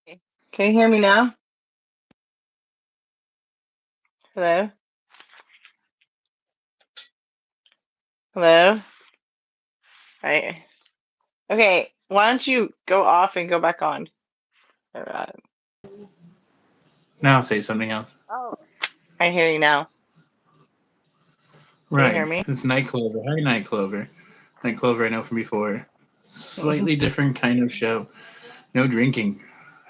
Can you hear me now? Hello? Hello? Right. Okay, why don't you go off and go back on? Alright. Now say something else. Oh. I hear you now. Can you hear Right. me? It's Night Clover. Hi, Night Clover. Night Clover, I know from before. Slightly different kind of show. No drinking,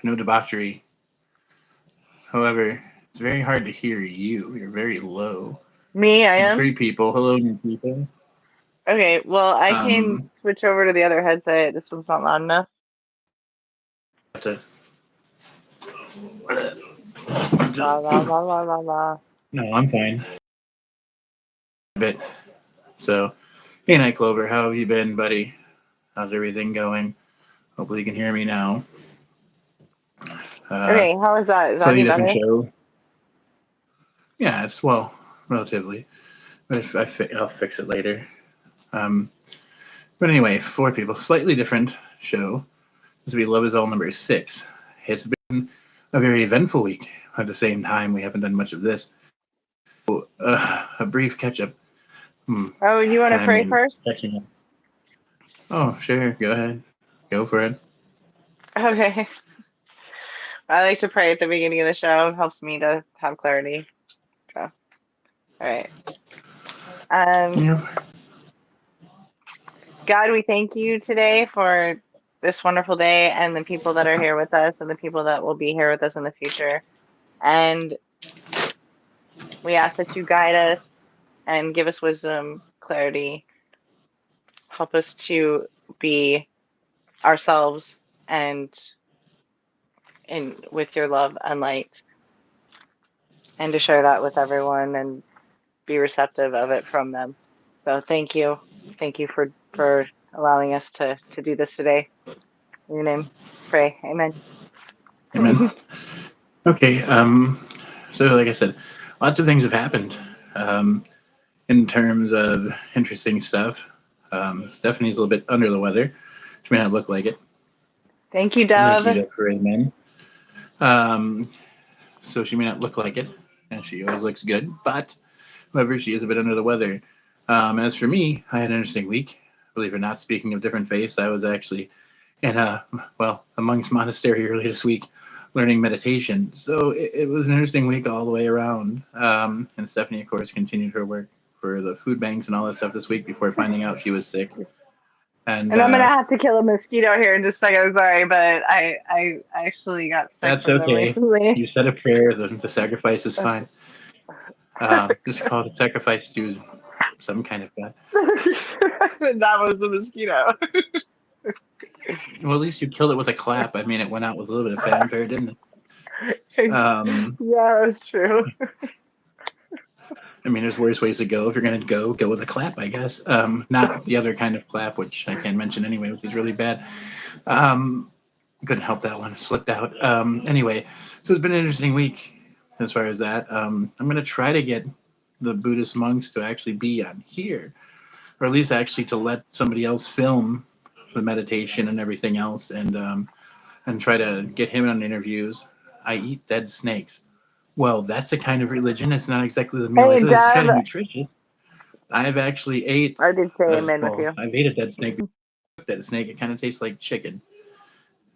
no debauchery. However, it's very hard to hear you. You're very low. Me, I am? Three people. Hello, new people. Okay, well, I can Um, switch over to the other headset. This one's not loud enough. have to. La la la la la la. No, I'm fine. A bit. So, hey, Night Clover, how have you been, buddy? How's everything going? Hopefully, you can hear me now. Uh, Okay, how is that? Is that Slightly any different better? show. Yeah, it's well, relatively. But if I'll fix it later. Um, but anyway, four people, slightly different show. This will be Love Is All number 6. It's been a very eventful week. At the same time, we haven't done much of this. A brief catch up. Oh, you want to I pray mean, first? catching up. Oh, sure, go ahead. Go for it. Okay. I like to pray at the beginning of the show. It helps me to have clarity. So, all right. Um, Yep. God, we thank you today for this wonderful day and the people that are here with us and the people that will be here with us in the future. And we ask that you guide us and give us wisdom, clarity, help us to be ourselves and in with your love and light and to share that with everyone and be receptive of it from them. So thank you. Thank you for allowing us to do this today. In your name, pray. Amen. Amen. Okay. So, like I said, lots of things have happened in terms of interesting stuff. Stephanie's a little bit under the weather. She may not look like it. Thank you, Thank you, Dove. Deb, for amen. Um, so she may not look like it, and she always looks good, but however, she is a bit under the weather. As for me, I had an interesting week. Believe it or not, speaking of different faiths, I was actually in a monks monastery earlier this week learning meditation. So it was an interesting week all the way around. And Stephanie, of course, continued her work for the food banks and all that stuff this week before finding out she was sick. And And I'm gonna have to kill a mosquito here in just a second. I'm sorry, but I actually got sick that's from them okay. recently. You said a prayer. The sacrifice is fine. Just call it a sacrifice to some kind of God. That was the mosquito. Well, at least you killed it with a clap. I mean, it went out with a little bit of fanfare, didn't it? Um, Yeah, that's true. I mean, there's worse ways to go. If you're going to go with a clap, I guess. Not the other kind of clap, which I can't mention anyway, which is really bad. Um, couldn't help that one. It slipped out. Anyway, so it's been an interesting week as far as that. I'm going to try to get the Buddhist monks to actually be on here, or at least actually to let somebody else film the meditation and everything else, and try to get him on interviews. I eat dead snakes. Well, that's a kind of religion. It's not exactly the meal I Hey, said. It's kind of Dove. nutritious. I've actually ate, I did say amen with well, you. I've ate a dead snake. Dead snake. It kind of tastes like chicken.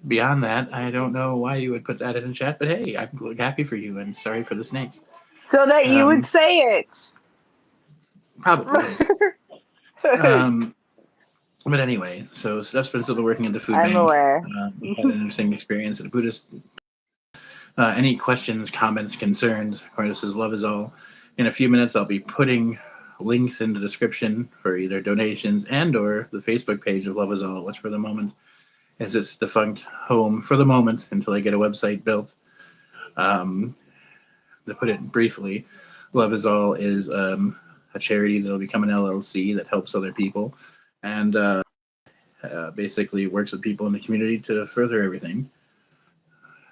Beyond that, I don't know why you would put that in the chat, but hey, I'm happy for you and sorry for the snakes. So that you would Um, say Probably. it. Um, but anyway, so Steph's been still working at the food I'm bank. aware. Had an interesting experience at a Buddhist. Any questions, comments, concerns? Of course, this is Love Is All. In a few minutes, I'll be putting links in the description for either donations and or the Facebook page of Love Is All, which for the moment is its defunct home for the moment until I get a website built. Um, to put it briefly, Love Is All is a charity that will become an LLC that helps other people and basically works with people in the community to further everything.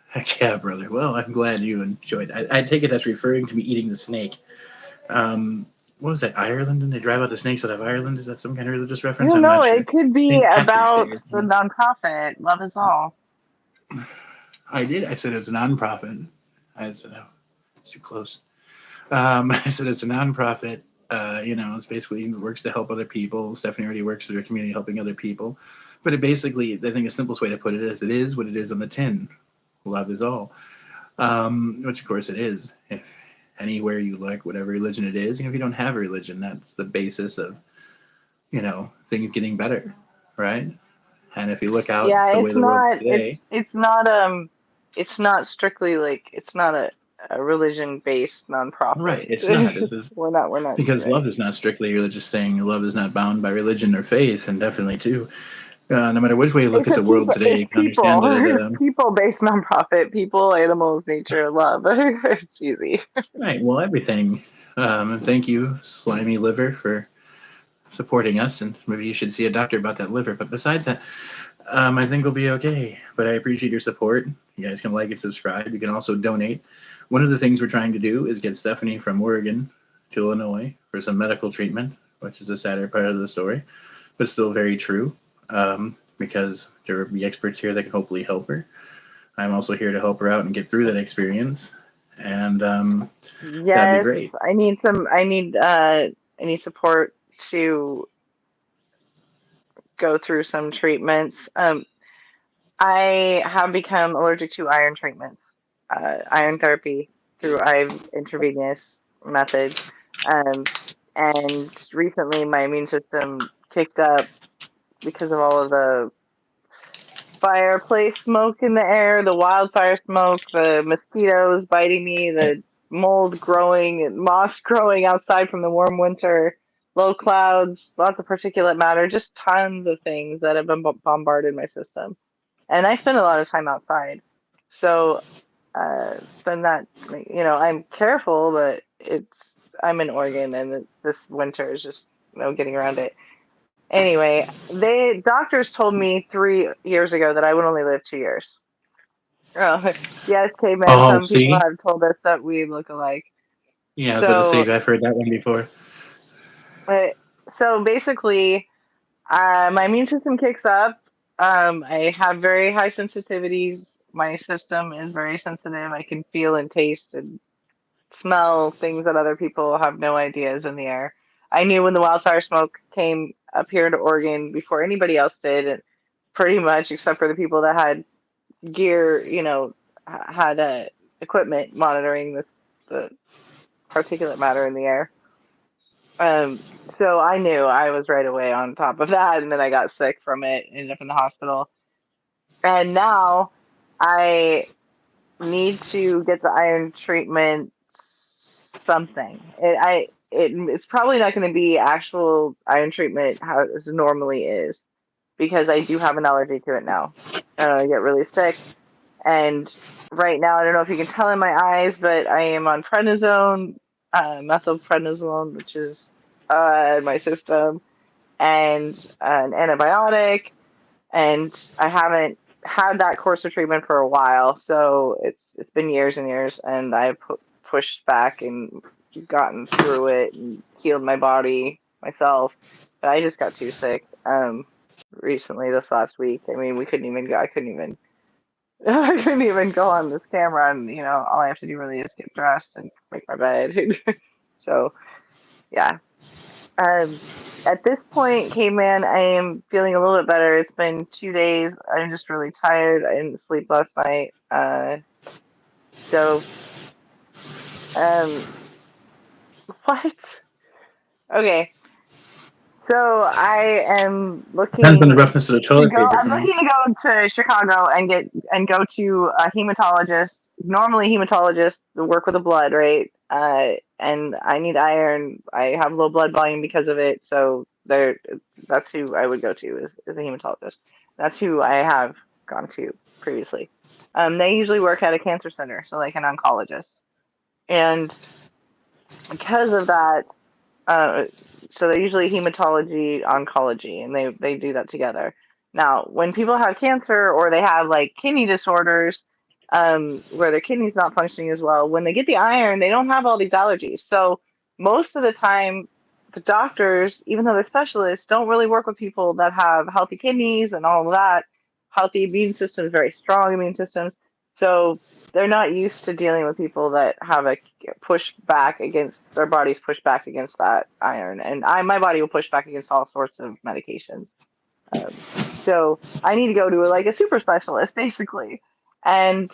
Heck yeah, brother. Well, I'm glad you enjoyed. I take it that's referring to me eating the snake. What was that? Ireland? And they drive out the snakes out of Ireland? Is that some kind of religious You reference? don't I'm know. not sure. It could I be think Patrick's about there. the nonprofit Love Is All. I did. I said it's a nonprofit. I said, no, it's too close. I said it's a nonprofit. It's basically it works to help other people. Stephanie already works through her community helping other people. But it basically, I think the simplest way to put it is what it is on the tin. Love is all. Which of course it is. If anywhere you look, whatever religion it is, if you don't have a religion, that's the basis of, things getting better, right? And if you look out Yeah, the way it's the world not today, it's not strictly like it's not a religion based right, nonprofit. it's not. This is We're not because love right. is not strictly a religious thing. Love is not bound by religion or faith, and definitely too. No matter which way you look It's at a the world people today, it's you can understand people. that it. It's people based nonprofit. People, animals, nature, love. It's easy. Right. Well, everything. Thank you, Slimy Liver, for supporting us, and maybe you should see a doctor about that liver. But besides that, I think we'll be okay. But I appreciate your support. You guys can like and subscribe. You can also donate. One of the things we're trying to do is get Stephanie from Oregon to Illinois for some medical treatment, which is a sadder part of the story, but still very true. Because there will be experts here that can hopefully help her. I'm also here to help her out and get through that experience, and that'd be Yes, great. I need support to go through some treatments. I have become allergic to iron treatments, iron therapy through IV intravenous method. Um, and recently my immune system kicked up because of all of the fireplace smoke in the air, the wildfire smoke, the mosquitoes biting me, the mold growing, moss growing outside from the warm winter, low clouds, lots of particulate matter, just tons of things that have been bombarded my system. And I spend a lot of time outside. So, spend that, I'm careful, but I'm in Oregon and this winter is just no getting around it. Anyway, doctors told me 3 years ago that I would only live 2 years. Oh, yes, caveman. Oh, Some people see, have told us that we look alike. yeah, I was about to So, say I've heard that one before. uh, so basically, my immune system kicks up. I have very high sensitivities. My system is very sensitive. I can feel and taste and smell things that other people have no idea is in the air. I knew when the wildfire smoke came up here to Oregon before anybody else did, and pretty much except for the people that had gear, had equipment monitoring the particulate matter in the air. Um, so I knew I was right away on top of that, and then I got sick from it, ended up in the hospital, and now I need to get the iron treatment something. It's probably not going to be actual iron treatment how it normally is because I do have an allergy to it now. I get really sick, and right now I don't know if you can tell in my eyes, but I am on prednisone, methylprednisolone, which is in my system, and an antibiotic, and I haven't had that course of treatment for a while, so it's been years and years, and I've pushed back and gotten through it and healed my body myself. But I just got too sick recently this last week. I mean, we couldn't even go. I couldn't even. I couldn't even go on this camera, and all I have to do really is get dressed and make my bed. So yeah, um, at this point, Caveman, I am feeling a little bit better. It's been 2 days. I'm just really tired. I didn't sleep last night. So, um, what? Okay. So I am Depends on the looking roughness of the to toilet go. paper I'm for me. looking to go to Chicago and go to a hematologist. Normally, hematologists work with the blood, right? And I need iron. I have low blood volume because of it. So that's who I would go to is a hematologist. That's who I have gone to previously. They usually work at a cancer center, so like an oncologist. And because of that, uh, so they're usually hematology, oncology, and they do that together. Now, when people have cancer or they have like kidney disorders, where their kidney's not functioning as well, when they get the iron, they don't have all these allergies. So most of the time, the doctors, even though they're specialists, don't really work with people that have healthy kidneys and all of that, healthy immune systems, very strong immune systems. So they're not used to dealing with people that have a push back against their bodies push back against that iron, and my body will push back against all sorts of medications. Um, so I need to go to like a super specialist basically, and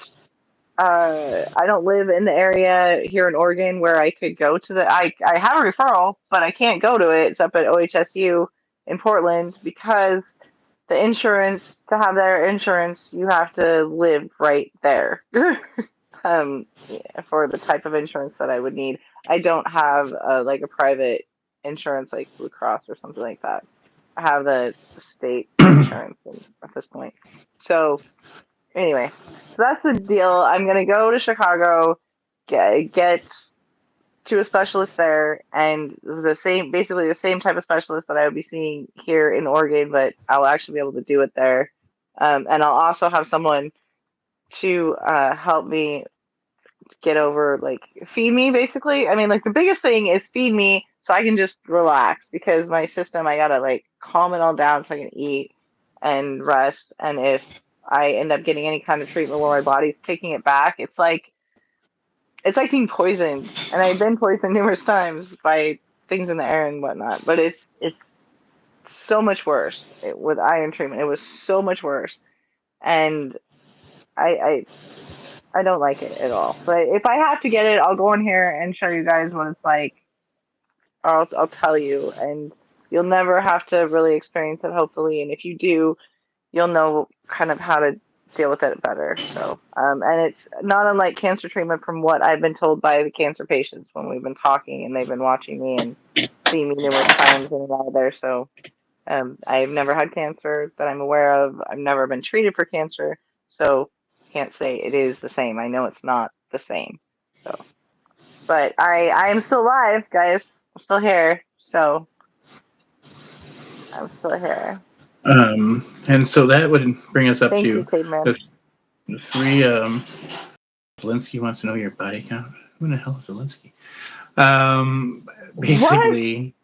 I don't live in the area here in Oregon where I could go to the. I have a referral, but I can't go to it. It's up at OHSU in Portland because the insurance to have their insurance, you have to live right there. Yeah, for the type of insurance that I would need, I don't have like a private insurance like Blue Cross or something like that. I have the state insurance at this point. So anyway, so that's the deal. I'm gonna go to Chicago, get to a specialist there, and basically the same type of specialist that I would be seeing here in Oregon, but I'll actually be able to do it there. And I'll also have someone to help me get over, like, feed me basically. I mean, like, the biggest thing is feed me so I can just relax because my system, I gotta like calm it all down so I can eat and rest. And if I end up getting any kind of treatment where my body's taking it back, it's like being poisoned, and I've been poisoned numerous times by things in the air and whatnot. But it's so much worse with iron treatment. It was so much worse, and I I don't like it at all. But if I have to get it, I'll go in here and show you guys what it's like. I'll tell you, and you'll never have to really experience it, hopefully. And if you do, you'll know kind of how to deal with it better. So, and it's not unlike cancer treatment from what I've been told by the cancer patients when we've been talking and they've been watching me and seeing me numerous times in and out of there. So, I've never had cancer that I'm aware of. I've never been treated for cancer, so can't say it is the same. I know it's not the same. So, but I am still alive, guys. I'm still here. So I'm still here. And so that would bring us up Thank you, to caveman. the, the three. Zelensky wants to know your body count. Who the hell is Zelensky? Um, What? Basically,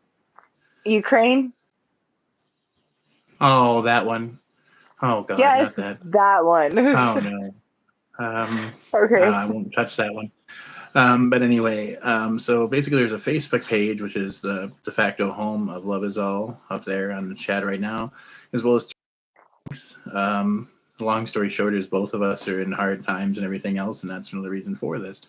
Ukraine? oh, that one. Oh God, Yes, not that. that one. Oh no. Okay. I won't touch that one. But anyway, so basically, there's a Facebook page which is the de facto home of Love Is All up there on the chat right now, as well as long story short is both of us are in hard times and everything else, and that's another reason for this.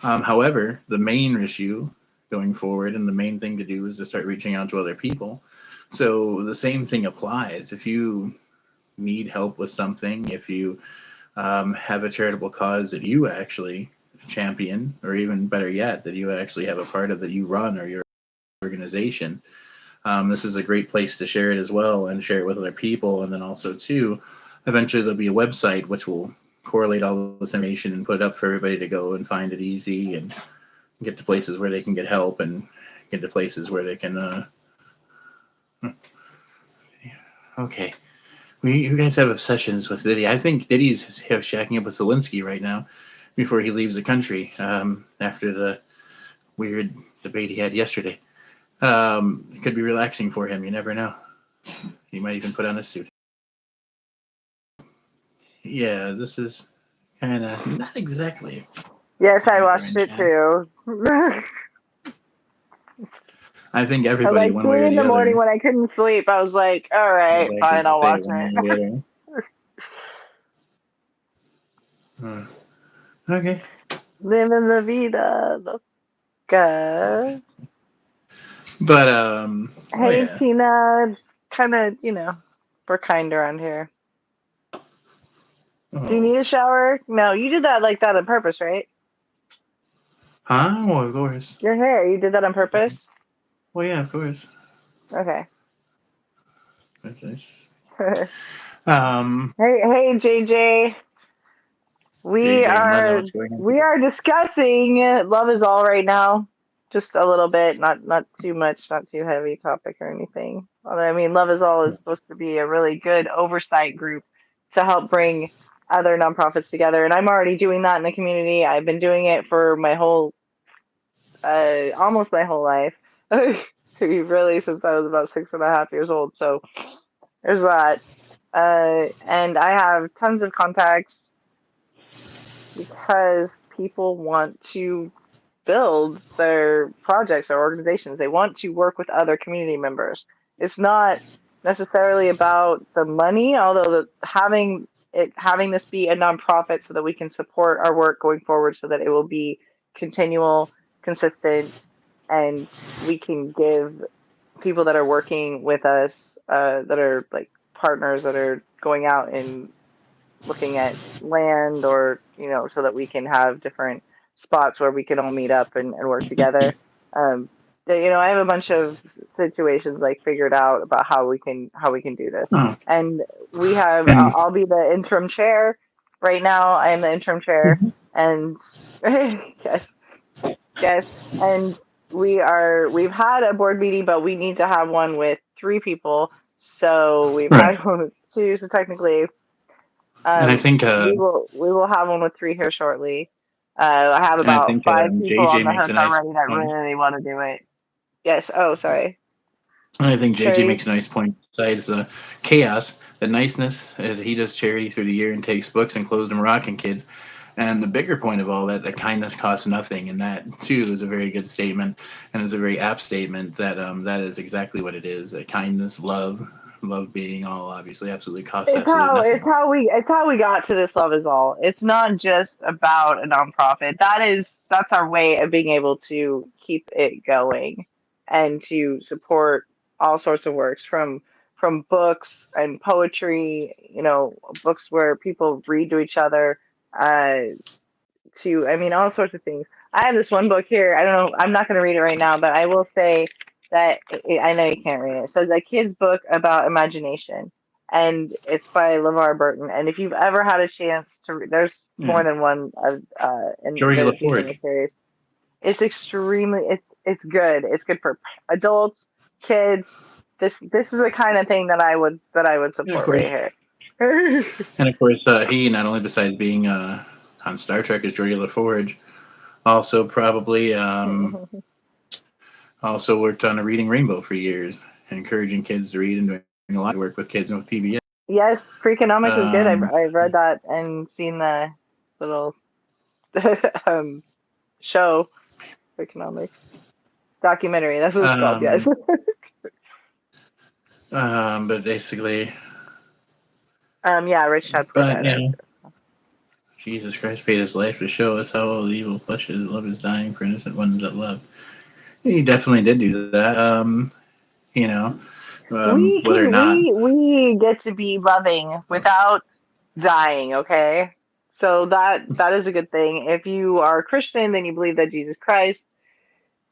However, the main issue going forward and the main thing to do is to start reaching out to other people. So the same thing applies. If you need help with something, if you have a charitable cause that you actually champion, or even better yet, that you actually have a part of that you run or your organization, this is a great place to share it as well and share it with other people. And then also, too, eventually there'll be a website which will correlate all this information and put it up for everybody to go and find it easy and get to places where they can get help and get to places where they can. Okay. You guys have obsessions with Diddy. I think Diddy's shacking up with Zelensky right now before he leaves the country after the weird debate he had yesterday. It could be relaxing for him. You never know. He might even put on a suit. Yeah, this is kind of not exactly Yes, I either watched in it chat. too. I think At everybody, like one way or 3 in the the morning other, when I couldn't sleep, I was like, all right, exactly fine, to I'll say watch one way it. or the other. Okay. Living la vida loca. But, oh Hey, yeah. Tina. Kind of, we're kind around here. Do you Oh. need a shower? No, you did that like that on purpose, right? Huh? Well, of course. Your hair, you did that on purpose? Well, yeah, of course. Okay. That's nice. hey, Um, hey, JJ. We JJ and London, are what's going on? we are discussing Love Is All right now. Just a little bit, not too much, not too heavy topic or anything. Although I mean, Love Is All is supposed to be a really good oversight group to help bring other nonprofits together, and I'm already doing that in the community. I've been doing it for my whole, almost my whole life, really since I was about 6.5 years old. So there's that, and I have tons of contacts because people want to build their projects or organizations. They want to work with other community members. It's not necessarily about the money, although having this be a nonprofit so that we can support our work going forward, so that it will be continual, consistent, and we can give people that are working with us, that are like partners that are going out and looking at land, or so that we can have different spots where we can all meet up and work together. um I have a bunch of situations like figured out about how we can do this. Oh, And we have and I'll be the interim chair. Right now I am the interim chair. And yes, yes. And we've had a board meeting, but we need to have one with three people. So we've right, had one with two, so technically and we will have one with three here shortly. I have I about think five people on JJ the makes hook a nice already that point. really want to do it. Yes. Oh, sorry. And I think JJ Sorry. makes a nice point. Besides the chaos, the niceness, he does charity through the year and takes books and clothes to Moroccan kids. And the bigger point of all that, that kindness costs nothing, and that too is a very good statement, and it's a very apt statement that that is exactly what it is. That kindness, love being all obviously absolutely costs It's absolutely how it's nothing. how we it's how we got to this Love is All. It's not just about a nonprofit. That's our way of being able to keep it going and to support all sorts of works, from books and poetry, books where people read to each other, uh, to, I mean, all sorts of things. I have this one book here. I don't know. I'm not going to read it right now, but I will say that I know you can't read it. So it's a kid's book about imagination, and it's by LeVar Burton. And if you've ever had a chance to, there's Yeah, more than one of in George that he's in the LaForge, series. It's good. It's good for adults, kids. This is the kind of thing that I would and of support course, right here. he not only besides being on Star Trek as Geordi LaForge, also probably also worked on a Reading Rainbow for years, encouraging kids to read and doing a lot of work with kids and with PBS. Yes, Freakonomics is good. I've Um, I've read that and seen the little um show, Freakonomics documentary. That's what it's called. Yes. um, but basically, Yeah, Rich Dad Poor but Dad. you know, Jesus Christ paid his life to show us how all the evil flesh is. Love is dying for innocent ones that love. He definitely did do that. You know, We whether or can not, we get to be loving without dying. Okay, so that is a good thing. If you are a Christian, then you believe that Jesus Christ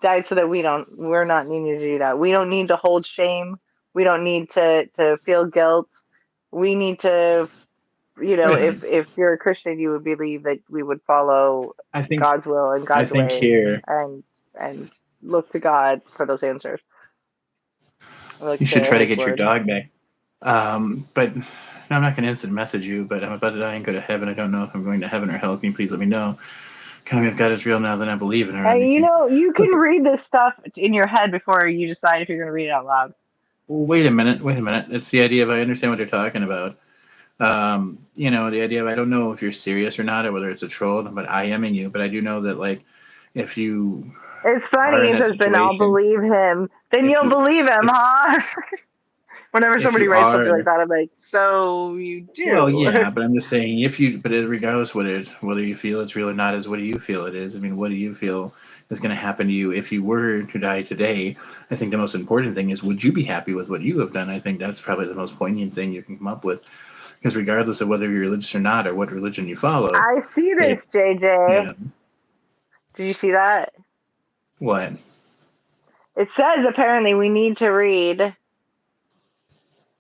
died so that we're not needing to do that. We don't need to hold shame. We don't need to feel guilt. We need to, wait a minute. if you're a Christian, you would believe that we would follow I think God's will and I God's think ways, here and look to God for those answers. you Look should to try to His get your word. dog back. But no, I'm not going to instant message you. But I'm about to die and go to heaven. I don't know if I'm going to heaven or hell. Can you please let me know? Tell me if God is real now, then I believe in her or And anything. you can Look, read this stuff in your head before you decide if you're going to read it out loud. wait a minute. Wait a minute. It's the idea of I understand what you're talking about. The idea of I don't know if you're serious or not, or whether it's a troll, but I am in you. But I do know that, like, if you It's are funny in that because then I'll situation, believe him. Then if you'll you believe him, if huh? Whenever if somebody you writes something like are that, I'm like, so you well, do. yeah, but I'm just saying if you, but regardless whether you feel it's real or not, is what do you feel it is? I mean, what do you feel is going to happen to you if you were to die today? I think the most important thing is would you be happy with what you have done? I think that's probably the most poignant thing you can come up with because regardless of whether you're religious or not or what religion you follow, I see this, it you JJ. know Did you see that? what It says apparently we need to read.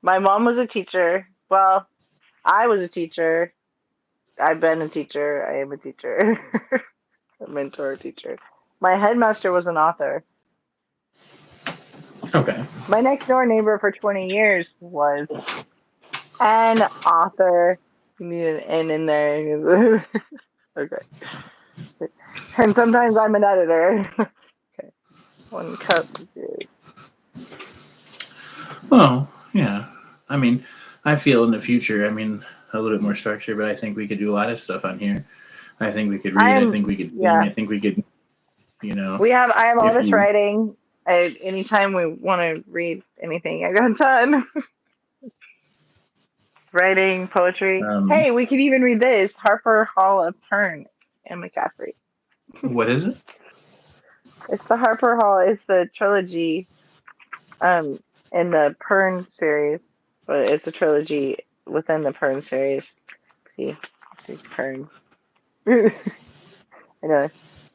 My mom was a teacher. Well, I was a teacher. I've been a teacher. I am a teacher. A mentor teacher. My headmaster was an author. okay. My next door neighbor for 20 years was an author. You need an N in there. Okay. And sometimes I'm an editor. Okay. One cup. Well, yeah. I mean, I feel in the future, I mean, a little bit more structure, but I think we could do a lot of stuff on here. I think we could read. I I'm think we could sing. yeah. I think we could, you know, I have all if this you, writing. Anytime we want to read anything, I got done. Writing, poetry. um, Hey, we could even read this Harper Hall of Turn and McCaffrey. what is it? It's the Harper Hall. It's the trilogy um in the Pern series, but it's a trilogy within the Pern series. See, this is Pern. I know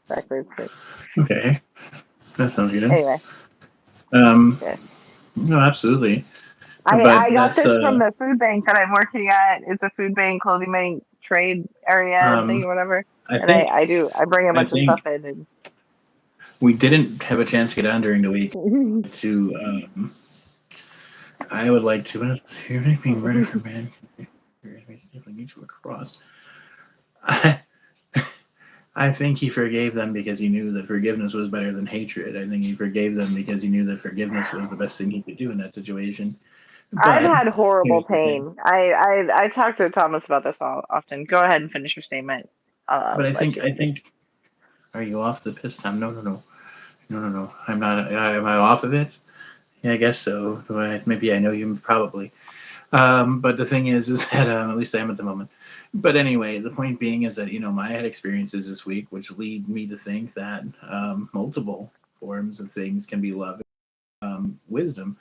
backwards, but Okay, that sounds good. anyway, Um, yes. no, absolutely. I But got that's this from the food bank that I'm working at. It's a food bank, clothing bank, trade area thing, um, or whatever. I And think I bring a I bunch of stuff think in we didn't have a chance to get on during the week and to. I would like to. You're being murdered for man. Your enemies definitely need you across. I think he forgave them because he knew that forgiveness was better than hatred. I think he forgave them because he knew that forgiveness was the best thing he could do in that situation. I've But had horrible here's the thing. pain. I talk to Thomas about this all often. Go ahead and finish your statement. But I Let think you I finish. think. Are you off the piss time? No, no, no, no, no, no. I'm not. Am I off of it? Yeah, I guess so. Maybe I know you probably. But the thing is that at least I am at the moment. But anyway, the point being is that I had experiences this week, which lead me to think that multiple forms of things can be love, wisdom,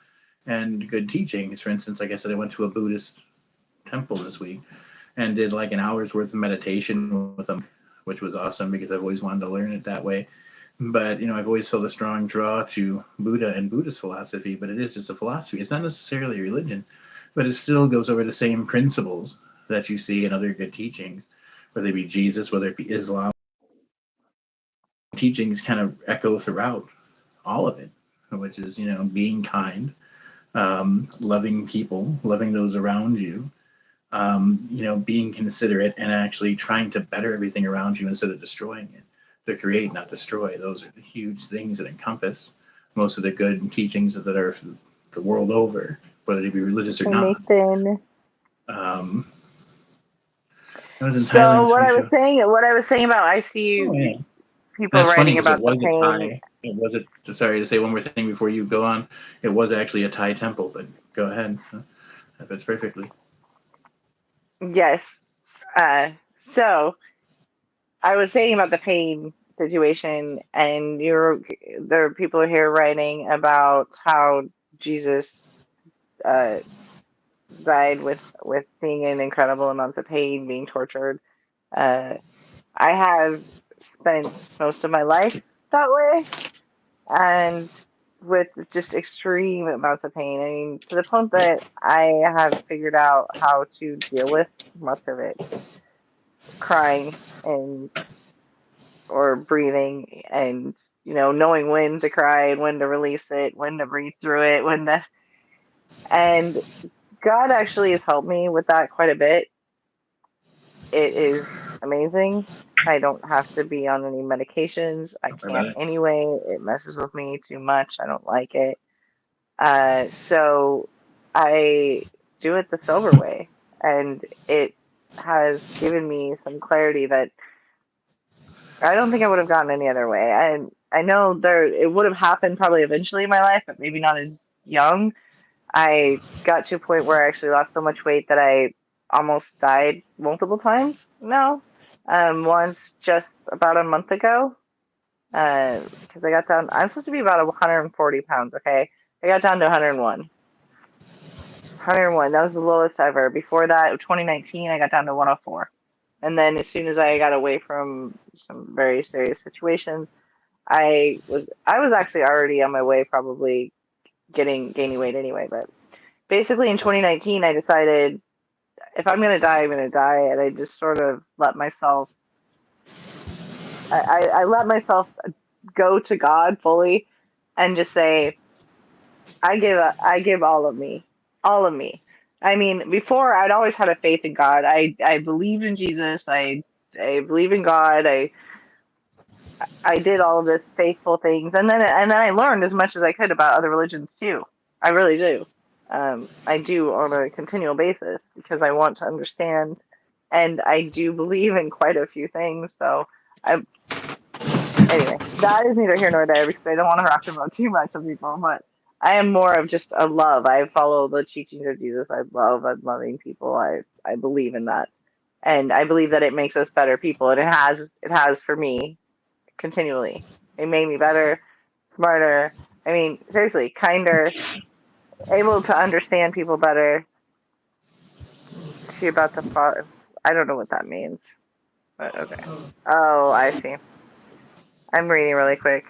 and good teachings. For instance, like I said, I went to a Buddhist temple this week and did like an hour's worth of meditation with them, which was awesome because I've always wanted to learn it that way. But I've always felt a strong draw to Buddha and Buddhist philosophy, but it is just a philosophy. It's not necessarily a religion, but it still goes over the same principles that you see in other good teachings, whether it be Jesus, whether it be Islam. Teachings kind of echo throughout all of it, which is being kind, loving people, loving those around you, being considerate and actually trying to better everything around you instead of destroying it. To create, not destroy. Those are the huge things that encompass most of the good teachings that are the world over, whether they be religious or Hey not. Nathan. Um, I was in Thailand So this week. So, what I was saying about I oh see yeah, people that's funny writing because it about the was a pain. Thai. It was a. Sorry to say one more thing before you go on. It was actually a Thai temple, but go ahead. That fits perfectly. Yes. Uh, so I was saying about the pain situation, and there are people here writing about how Jesus uh, died with being in incredible amounts of pain, being tortured. Uh, I have spent most of my life that way, and with just extreme amounts of pain. I mean, to the point that I have figured out how to deal with much of it, crying and or breathing and knowing when to cry and when to release it, when to breathe through it, when to and God actually has helped me with that quite a bit. It is amazing. I don't have to be on any medications. I Or can't about it. anyway. It messes with me too much. I don't like it. So I do it the sober way, and it has given me some clarity that I don't think I would have gotten any other way. I know it would have happened probably eventually in my life, but maybe not as young. I got to a point where I actually lost so much weight that I almost died multiple times now. Once just about a month ago, because I got down. I'm supposed to be about 140 pounds. Okay, I got down to 101. 101. That was the lowest ever. Before that, 2019, I got down to 104. And then as soon as I got away from some very serious situations, I was actually already on my way, probably gaining weight anyway. But basically, in 2019, I decided if I'm gonna die, I'm gonna die, and I just sort of let myself. I let myself go to God fully, and just say, I give all of me. I mean, before I'd always had a faith in God. I believed in Jesus. I believe in God. I did all of this faithful things, and then I learned as much as I could about other religions too. I really do. I do on a continual basis because I want to understand. and I do believe in quite a few things. So I anyway, that is neither here nor there because I don't want to rock the boat too much of people, but I am more of just a love. I follow the teachings of Jesus. I'm loving people. I believe in that. And I believe that it makes us better people. And it has for me continually. It made me better, smarter. I mean, seriously, kinder, able to understand people better. See about the far. I don't know what that means, but okay. Oh, I see. I'm reading really quick.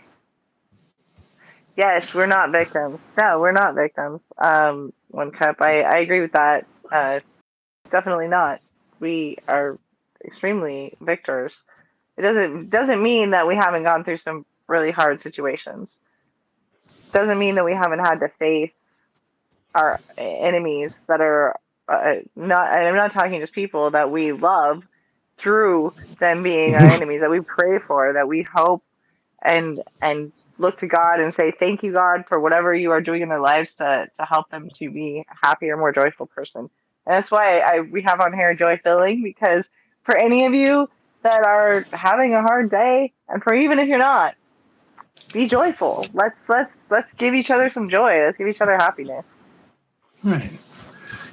Yes, we're not victims. No, we're not victims. One cup. I agree with that. Definitely not. We are extremely victors. It doesn't mean that we haven't gone through some really hard situations. Doesn't mean that we haven't had to face our enemies that are not. I'm not talking just people that we love through them being our enemies that we pray for, that we hope and look to God and say thank you God for whatever you are doing in their lives to help them to be a happier, more joyful person. And that's why we have on here joy filling, because for any of you that are having a hard day, and for even if you're not, be joyful. Let's give each other some joy. Let's give each other happiness. Right.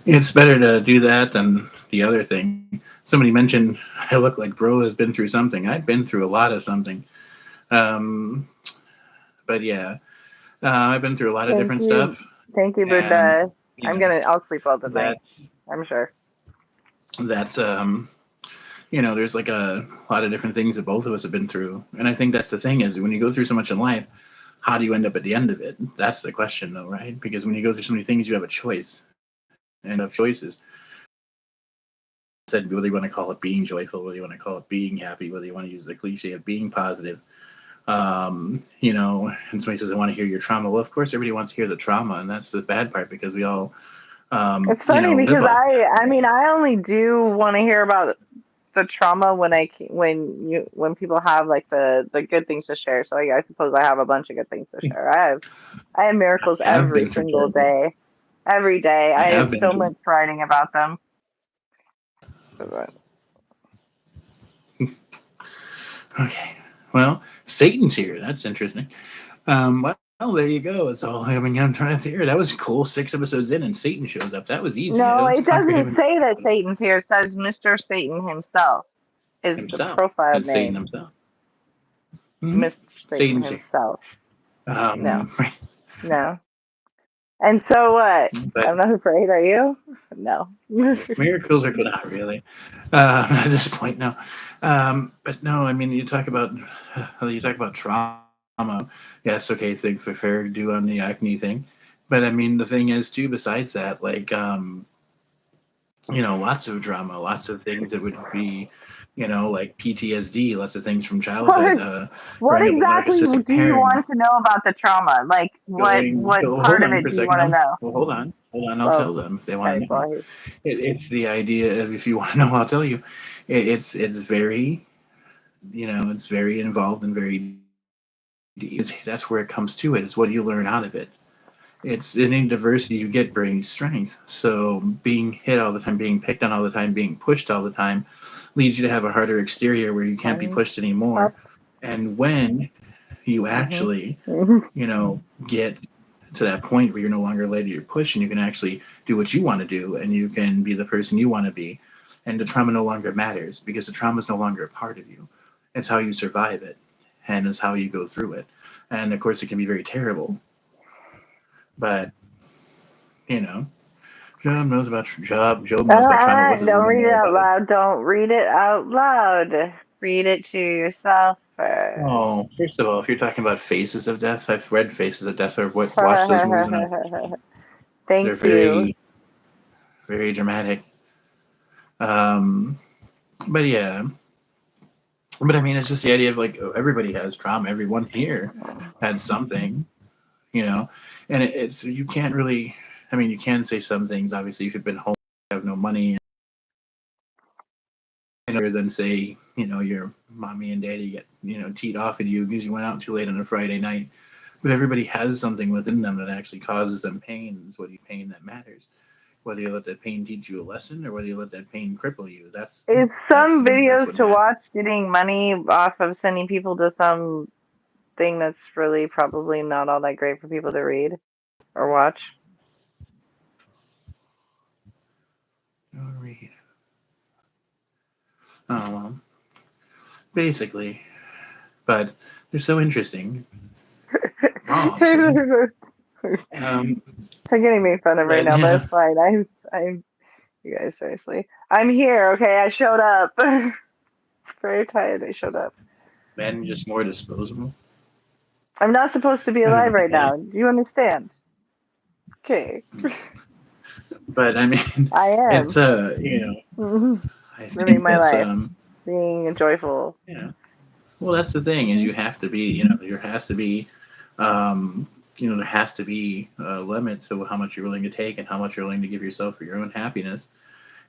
It's better to do that than the other thing. Somebody mentioned I look like bro has been through something. I've been through a lot of something. Um, but yeah, I've been through a lot of Thank different you, stuff, thank you, and Buddha. you know I'll sleep well tonight. that's I'm sure. that's there's like a lot of different things that both of us have been through, and I think that's the thing is when you go through so much in life, how do you end up at the end of it? That's the question, though, right? Because when you go through so many things, you have a choice, and you have choices. Said whether you want to call it being joyful, whether you want to call it being happy, whether you want to use the cliche of being positive. And somebody says, I want to hear your trauma. Well, of course, everybody wants to hear the trauma, and that's the bad part because we all, It's funny live because off. I mean I only do want to hear about the trauma when when people have like the good things to share. So I suppose I have a bunch of good things to share. I have miracles I have every been through single terrible. day. Every day. I I have have been so through. much writing about them. Okay. Well, Satan's here. That's interesting. Well, there you go. It's all. I mean, I'm trying to hear. That was cool. 6 episodes in, and Satan shows up. That was easy. No, Let's it conquer doesn't him say that Satan's here. It says Mr. Satan himself is the himself. profile That's Satan name. himself. Hmm. Mr. Satan Satan's here. himself. No. Um, No. And so what? but I'm not afraid, are you? No. miracles are not really. At this point, no. But no, I mean, you talk about trauma. Yes, okay, think for fair do on the acne thing, but I mean, the thing is too. Besides that, like, lots of drama, lots of things that would be, like PTSD, lots of things from childhood, What what growing up with exactly narcissistic do you parents, want to know about the trauma? Like what hold part of on it for a do you second. want to know? Well, hold on. I'll Oh, tell them if they want okay, to go know. ahead. It's the idea of if you want to know, I'll tell you. It's very it's very involved and very deep. That's where it comes to it. It's what you learn out of it. It's any diversity you get brings strength. So being hit all the time, being picked on all the time, being pushed all the time leads you to have a harder exterior where you can't be One pushed anymore. cup. And when you Mhm. actually, get to that point where you're no longer led to your push and you can actually do what you want to do and you can be the person you want to be. And the trauma no longer matters because the trauma is no longer a part of you. It's how you survive it and it's how you go through it. And of course, it can be very terrible, but you know, Job knows about trauma with his Don't little read it more out about it. loud. Don't read it out loud. Read it to yourself Oh, first. first of all, if you're talking about Faces of Death, I've read Faces of Death or watched those movies when I was a kid. They're Thank you. very, very dramatic. Um, but yeah, but I mean, it's just the idea of like everybody has trauma. Everyone here had something, you know, and it's you can't really. I mean, you can say some things. Obviously, if you've been home, you have no money, and other than say, your mommy and daddy get teed off at you because you went out too late on a Friday night. But everybody has something within them that actually causes them pain. It's what you pain that matters. whether you let that pain teach you a lesson or whether you let that pain cripple you. It's That's some that's videos what to matters. watch getting money off of sending people to some thing that's really probably not all that great for people to read or watch. Don't read. Oh well, basically, but they're so interesting. Wrong. Um, I'm getting made fun of right but now, but yeah, it's fine. I'm, you guys, seriously. I'm here, okay? I showed up. Very tired, I showed up. men just more disposable. I'm not supposed to be I don't alive know. right now. Do you understand? Okay. But I mean, I it's am. I Living think my that's life. Being joyful. you know, well, that's the thing is Mhm. you have to be, there has to be, um, there has to be a limit to how much you're willing to take and how much you're willing to give yourself for your own happiness.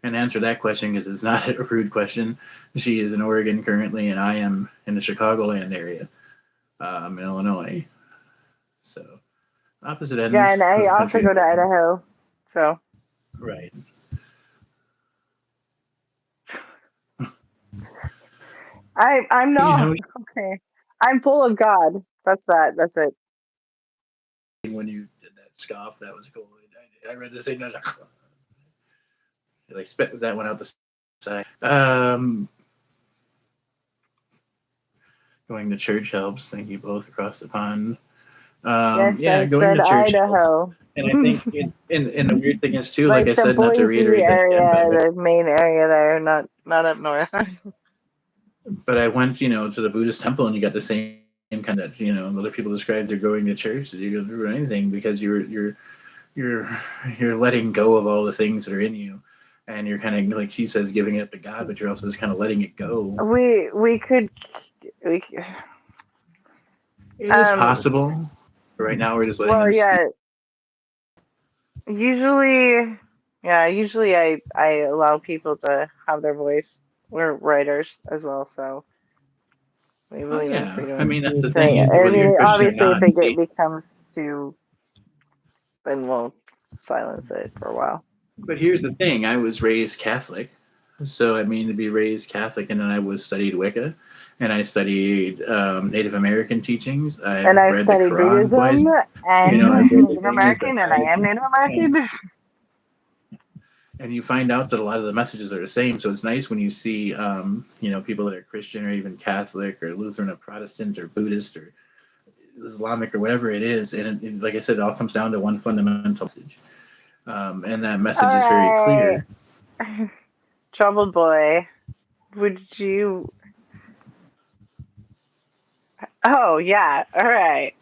And answer that question because it's not a rude question. She is in Oregon currently, and I am in the Chicagoland area, in Illinois. So opposite Yeah, ends and of I the also country. go to Idaho. So Right. I'm You not know, okay. I'm full of God. That's that. That's it. when you did that scoff, that was cool. I read the same. Like spit that one out the side. Going to church helps. Thank you both across the pond. Yes, Yeah, I going said to church helps. Idaho. And I think and the weird thing is too, like Like I the said, not to Boise reiterate that again, area, the main area there, not up north. but I went, to the Buddhist temple, and you got the same kind of that, other people describe they're going to church. You go through anything because you're you're letting go of all the things that are in you, and you're kind of like she says, giving it to God, but you're also just kind of letting it go. We could we c- It is possible. But right now, we're just letting well them speak. yeah, usually usually I allow people to have their voice. We're writers as well, so we Oh believe in yeah, freedom I of mean that's speech. the thing is I whether you're mean, Christian or obviously, if not. it See, becomes too, then we'll silence it for a while. but here's the thing: I was raised Catholic, so I mean to be raised Catholic, and then I was studied Wicca, and I studied Native American teachings. And I've I've read the studied Quran twice. Buddhism and I've read the Native thing is that American, and I am Native and, American. and you find out that a lot of the messages are the same. So it's nice when you see, people that are Christian or even Catholic or Lutheran or Protestant or Buddhist or Islamic or whatever it is, and like I said, it all comes down to one fundamental message, and that message All is very right, clear. troubled boy. Would you? Oh yeah. All right.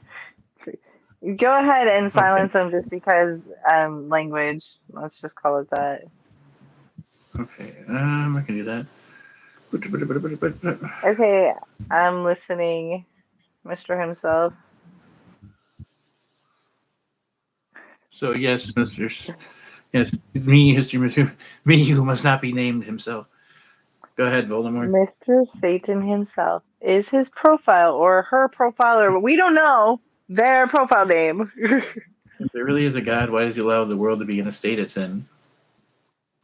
Go ahead and Okay, silence them just because language. Let's just call it that. okay, I can do that. Okay, I'm listening, Mr. Himself. So yes, Mister, yes, me, history, me who must not be named himself. Go ahead, Voldemort. Mr. Satan himself is his profile or her profile, or we don't know their profile name. If there really is a God, why does he allow the world to be in the state it's in?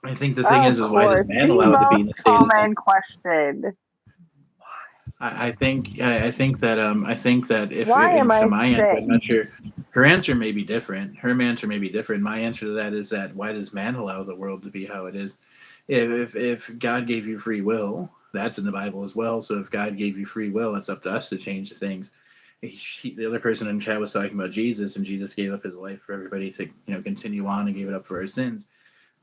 I think the thing Of is why does course, man the allow it to be in most the state it's in? common question. I think that if Why am and to I my answer, sick? I'm not sure. Her answer may be different. Her answer may be different. My answer to that is that why does man allow the world to be how it is? If God gave you free will, that's in the Bible as well. So if God gave you free will, it's up to us to change the things. The other person in chat was talking about Jesus, and Jesus gave up his life for everybody to continue on and gave it up for our sins.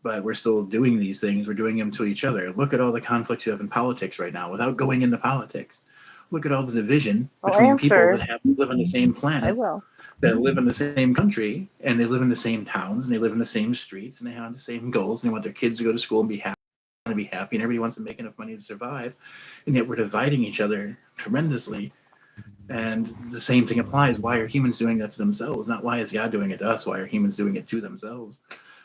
But we're still doing these things. We're doing them to each other. Look at all the conflicts you have in politics right now without going into politics. Look at all the division I'll between people answer. that happen to live on the same I planet, will. that live in the same country, and they live in the same towns, and they live in the same streets, and they have the same goals, and they want their kids to go to school and be happy. And everybody wants to make enough money to survive, and yet we're dividing each other tremendously. And the same thing applies. Why are humans doing that to themselves? Not why is God doing it to us? Why are humans doing it to themselves?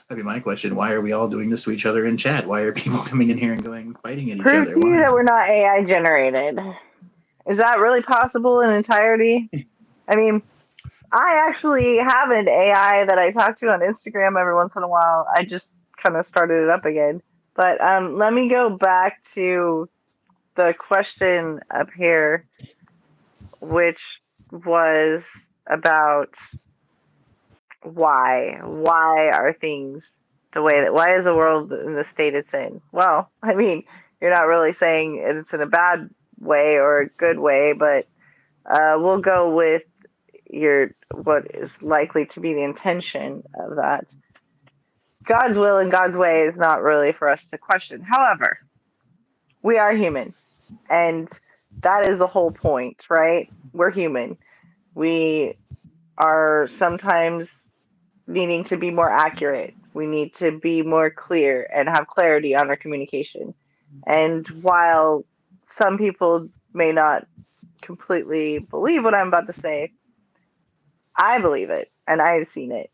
That'd be my question. Why are we all doing this to each other in chat? Why are people coming in here and going fighting at each Prove other? to you Why? that we're not AI generated. Is that really possible in entirety? I mean, I actually have an AI that I talk to on Instagram every once in a while. I just kind of started it up again. But let me go back to the question up here, which was about why are things the way that why is the world in the state it's in? Well, I mean, you're not really saying it's in a bad way or a good way, but we'll go with your what is likely to be the intention of that. God's will and God's way is not really for us to question. However, we are human, and that is the whole point, right? We're human. We are sometimes needing to be more accurate. We need to be more clear and have clarity on our communication. And while some people may not completely believe what I'm about to say, I believe it and I've seen it.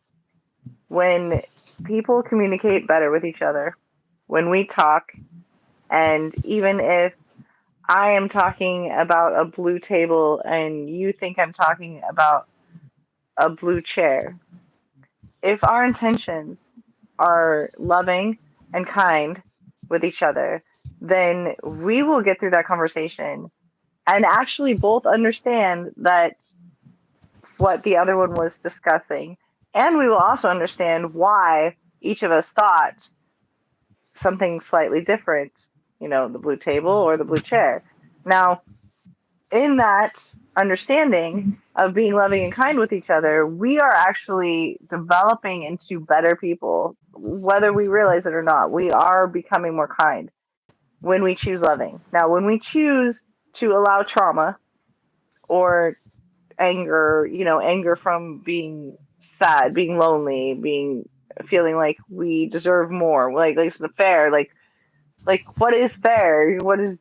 When people communicate better with each other, when we talk, and even if I am talking about a blue table and you think I'm talking about a blue chair, if our intentions are loving and kind with each other, then we will get through that conversation and actually both understand that what the other one was discussing. And we will also understand why each of us thought something slightly different, the blue table or the blue chair. Now, in that understanding of being loving and kind with each other, we are actually developing into better people, whether we realize it or not. We are becoming more kind when we choose loving. Now, when we choose to allow trauma or anger, anger from being sad, being lonely, being feeling like we deserve more, like it's the fair, like what is fair, what is,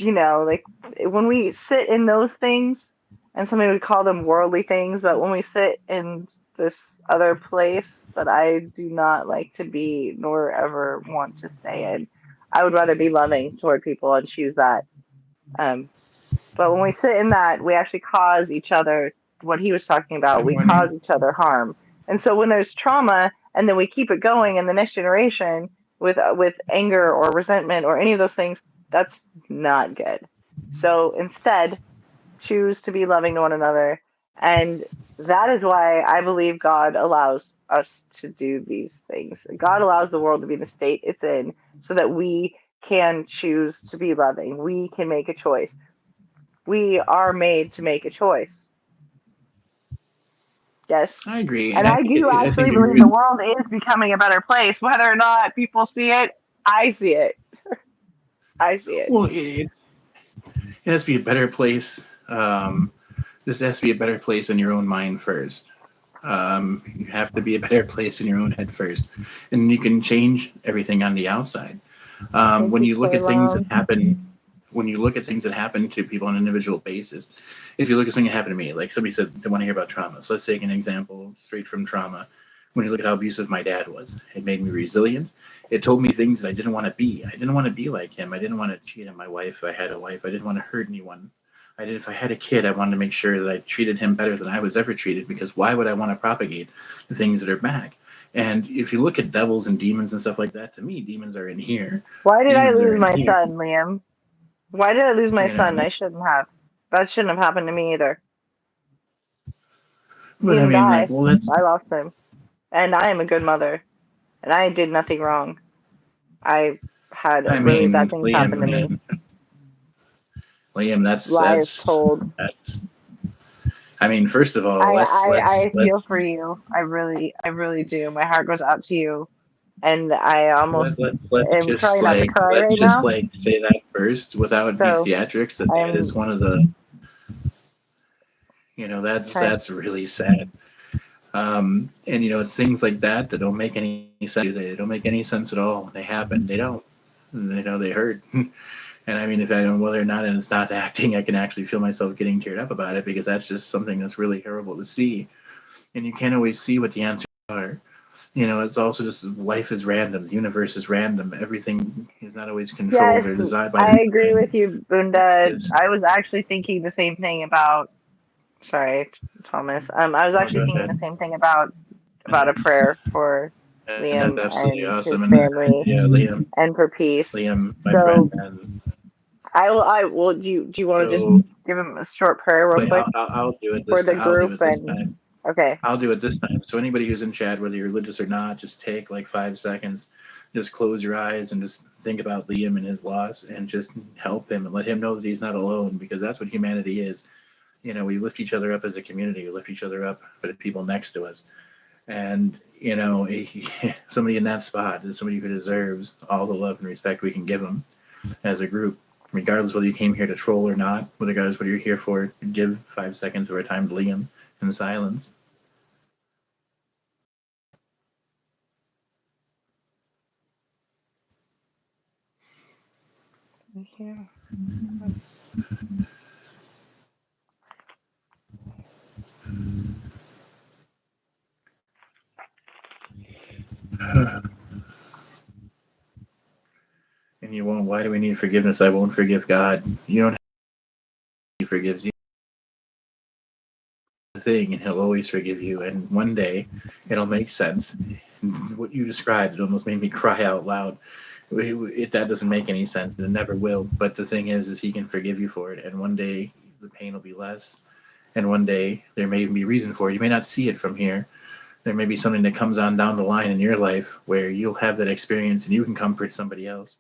like when we sit in those things, and somebody would call them worldly things, but when we sit in this other place that I do not like to be nor ever want to stay in, I would rather be loving toward people and choose that. um but when we sit in that, we actually cause each other what he was talking about. Good We cause morning. each other harm. And so when there's trauma and then we keep it going in the next generation with anger or resentment or any of those things, that's not good. So instead, choose to be loving to one another. And that is why I believe God allows us to do these things. God allows the world to be the state it's in so that we can choose to be loving. We can make a choice. We are made to make a choice. Yes. I agree, And and I I think do I think actually it believe the really world is becoming a better place. Whether or not people see it, I see it. I see it. well. It has to be a better place. This has to be a better place in your own mind first. You have to be a better place in your own head first, and you can change everything on the outside. Thank When you, you look at things that Kalon. happen, when you look at things that happen to people on an individual basis, if you look at something that happened to me, like somebody said they want to hear about trauma. So let's take an example straight from trauma. When you look at how abusive my dad was, it made me resilient. It told me things that I didn't want to be. I didn't want to be like him. I didn't want to cheat on my wife if I had a wife. I didn't want to hurt anyone. I did. If I had a kid, I wanted to make sure that I treated him better than I was ever treated. Because why would I want to propagate the things that are back? And if you look at devils and demons and stuff like that, to me, demons are in here. Why did I Demons are lose in my here. son, Liam? Why did I lose my You son? know, I shouldn't have. That shouldn't have happened to me either. He but I didn't mean, like, die. well, that's. I lost him. And I am a good mother. And I did nothing wrong. I had I really bad mean, things happen to me. Liam, that's Lies that's told. that's. I mean, first of all, I, let's I, let's I let's feel for you. I really do. My heart goes out to you. And I almost let's am just trying not to like cry let's right just now. like say that first without any So theatrics. That is I'm one of the trying. that's really sad. And it's things like that that don't make any sense. They don't make any sense at all. They happen. They don't. They hurt. And I mean, if I don't whether or not and it's not acting, I can actually feel myself getting teared up about it because that's just something that's really terrible to see. And you can't always see what the answers are. It's also just life is random. The universe is random. Everything is not always Yes, controlled or designed by I agree design. with you, It's Bunda. just I was actually thinking the same thing about. Sorry, Thomas. I was oh, actually go thinking the ahead. same thing about a It's prayer for. And that's Liam absolutely and his awesome. And family, yeah, and for peace. Liam, my friend, So and I will. Do you want to just so give him a short prayer real wait, quick I'll do it for this the time. I'll do group? it this And time. okay, I'll do it this time. So anybody who's in chat, whether you're religious or not, just take like 5 seconds, just close your eyes and just think about Liam and his loss, and just help him and let him know that he's not alone, because that's what humanity is. We lift each other up as a community. We lift each other up for the people next to us. And somebody in that spot is somebody who deserves all the love and respect we can give them as a group, regardless whether you came here to troll or not, regardless what you're here for. Give 5 seconds of our time to Liam in silence. here. And you won't. Why do we need forgiveness? I won't forgive God. You don't have to. He forgives you. The thing, and He'll always forgive you. And one day, it'll make sense. What you described, it almost made me cry out loud. That doesn't make any sense, and it never will. But the thing is He can forgive you for it. And one day, the pain will be less. And one day, there may even be reason for it. You may not see it from here. There may be something that comes on down the line in your life where you'll have that experience and you can comfort somebody else.